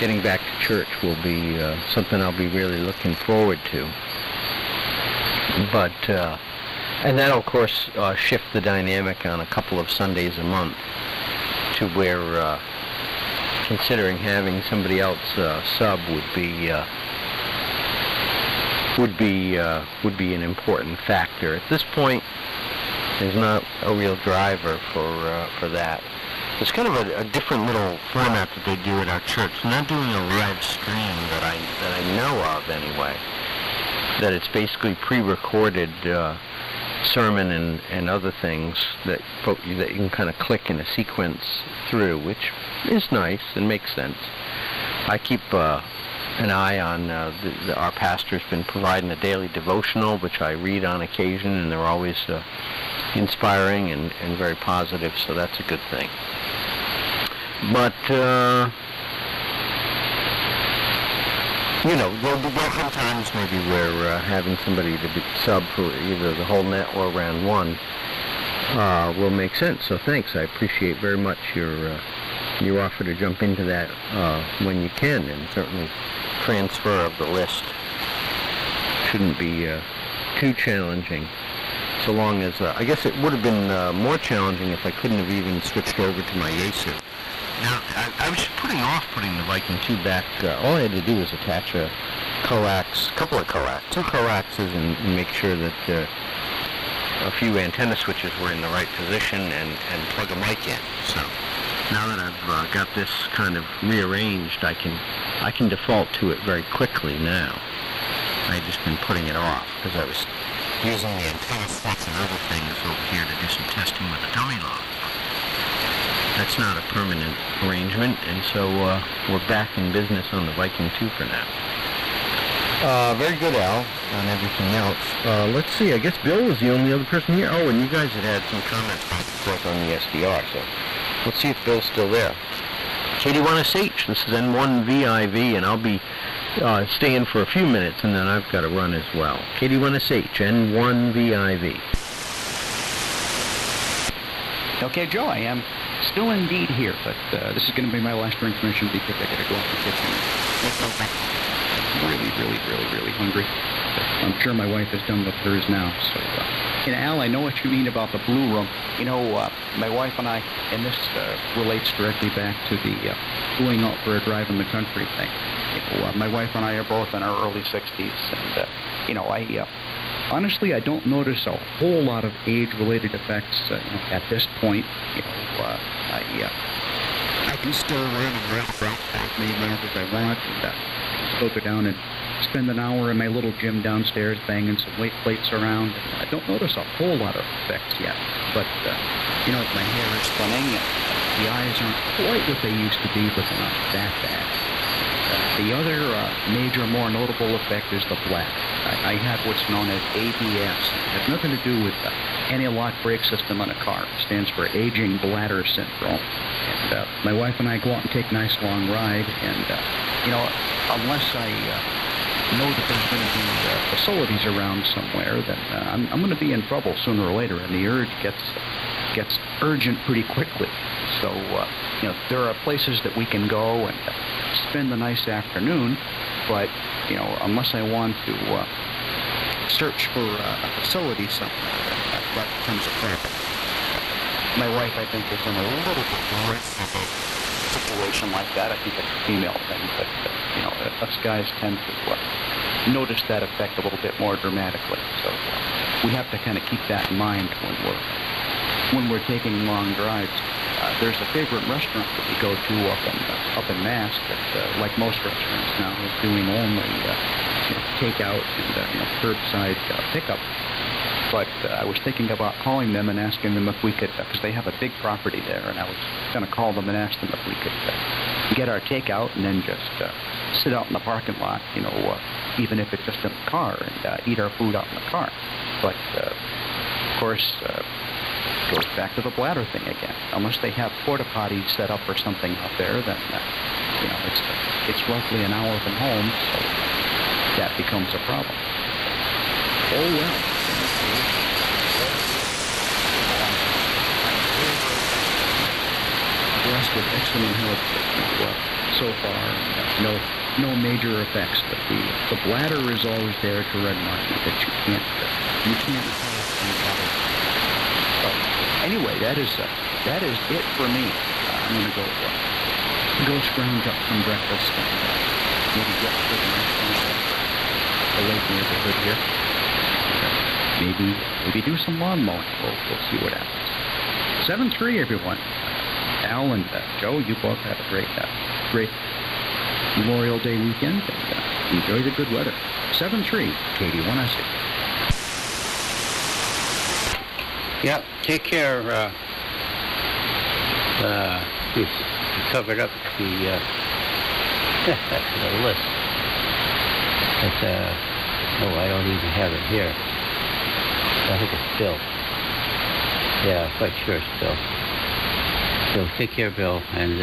getting back to church will be something I'll be really looking forward to. But and that'll of course shift the dynamic on a couple of Sundays a month to where considering having somebody else sub would be an important factor. At this point, there's not a real driver for that. It's kind of a different little format that they do at our church. They're not doing a live stream that I know of anyway. That it's basically pre-recorded sermon and other things that you can kind of click in a sequence through, which is nice and makes sense. I keep an eye on our pastor's been providing a daily devotional, which I read on occasion, and they're always inspiring and very positive, so that's a good thing. But there'll come times maybe where having somebody to be sub for either the whole net or round one will make sense. So thanks, I appreciate very much your offer to jump into that when you can, and certainly transfer of the list shouldn't be too challenging. So long as I guess it would have been more challenging if I couldn't have even switched over to my Yaesu. Now, I was putting off putting the Viking 2 back. All I had to do was attach a coax, two coaxes, and make sure that a few antenna switches were in the right position and plug a mic in. So now that I've got this kind of rearranged, I can default to it very quickly now. I've just been putting it off because I was using the antenna slots and other things over here to do some testing with the dummy log. that's not a permanent arrangement, and so we're back in business on the Viking 2 for now. Very good, Al, on everything else. Let's see, I guess Bill was the only other person here. Oh, and you guys had some comments back and forth on the SDR, so let's see if Bill's still there. KD1SH, this is N1VIV, and I'll be staying for a few minutes, and then I've got to run as well. KD1SH, N1VIV. Okay, Joe, I am still indeed here, but this is going to be my last transmission because I got to go out to the kitchen. I'm really hungry. I'm sure my wife is done with hers now. So, and Al, I know what you mean about the blue room. You know, my wife and I, and this relates directly back to the going out for a drive in the country thing. You know, my wife and I are both in our early 60s, and you know, honestly, I don't notice a whole lot of age-related effects at this point. You know, I can still run around maybe as I want, and still go down and spend an hour in my little gym downstairs banging some weight plates around. I don't notice a whole lot of effects yet, but you know, my hair is thinning, and the eyes aren't quite what they used to be, but they're not that bad. The other major, more notable effect is the black. I have what's known as ABS. It has nothing to do with anti-lock brake system on a car. It stands for aging bladder syndrome. And my wife and I go out and take a nice long ride, and you know, unless I know that there's going to be facilities around somewhere, then I'm going to be in trouble sooner or later, and the urge gets urgent pretty quickly. So you know, there are places that we can go and spend the nice afternoon, but you know, unless I want to search for a facility somewhere, that becomes a problem. My wife, I think, is in a little bit more of a situation like that. I think it's a female thing, but you know, us guys tend to notice that effect a little bit more dramatically. So we have to kind of keep that in mind when we're taking long drives. There's a favorite restaurant that we go to up in Mass that, like most restaurants now, is doing only takeout and curbside pickup. But I was thinking about calling them and asking them if we could, because they have a big property there, and I was going to call them and ask them if we could get our takeout and then just sit out in the parking lot, you know, even if it's just in the car, and eat our food out in the car. But of course, goes back to the bladder thing again. Unless they have porta potties set up or something out there, then you know, it's roughly an hour from home, so that becomes a problem. Oh well. Blessed with excellent health so far. No major effects, but the bladder is always there to remind you that you can't have. Anyway, that is it for me. I'm going to go scrounge up some breakfast and maybe get to the lake neighborhood here. Maybe do some lawn mowing. We'll see what happens. 7-3, everyone. Al and Joe, you both have a great Memorial Day weekend, and enjoy the good weather. 7-3, KD1SH. Yeah, take care. You covered up the list. But, I don't even have it here. I think it's Bill. Yeah, quite sure it's Bill. So take care, Bill. And,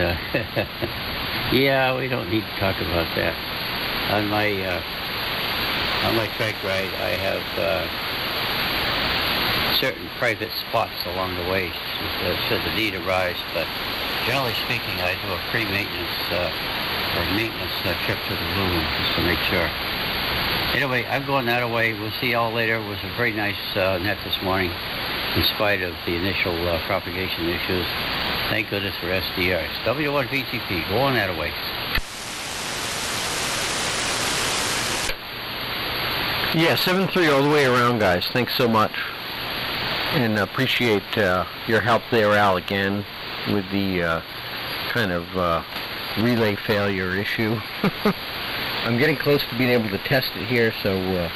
yeah, we don't need to talk about that. On my track ride, I have certain private spots along the way should the need arise, but generally speaking, I do a pre-maintenance trip to the room just to make sure. Anyway, I'm going that way. We'll see y'all later. It was a very nice net this morning, in spite of the initial propagation issues. Thank goodness for SDR. It's W1VTP. Go on that way. Yeah, 7-3 all the way around, guys. Thanks so much. And appreciate your help there, Al, again, with the kind of relay failure issue. I'm getting close to being able to test it here, so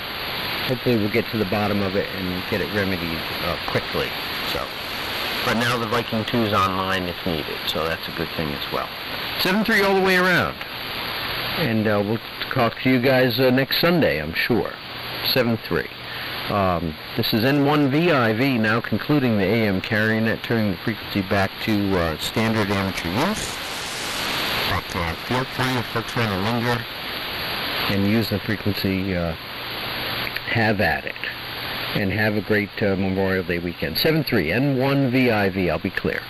hopefully we'll get to the bottom of it and get it remedied quickly. So, But now the Viking 2 is online if needed, so that's a good thing as well. 7-3 all the way around. And we'll talk to you guys next Sunday, I'm sure. 7-3. This is N1VIV, now concluding the AM carrier net, turning the frequency back to standard amateur use. But feel free if folks want to linger and use the frequency, have at it. And have a great Memorial Day weekend. 7-3, N1VIV, I'll be clear.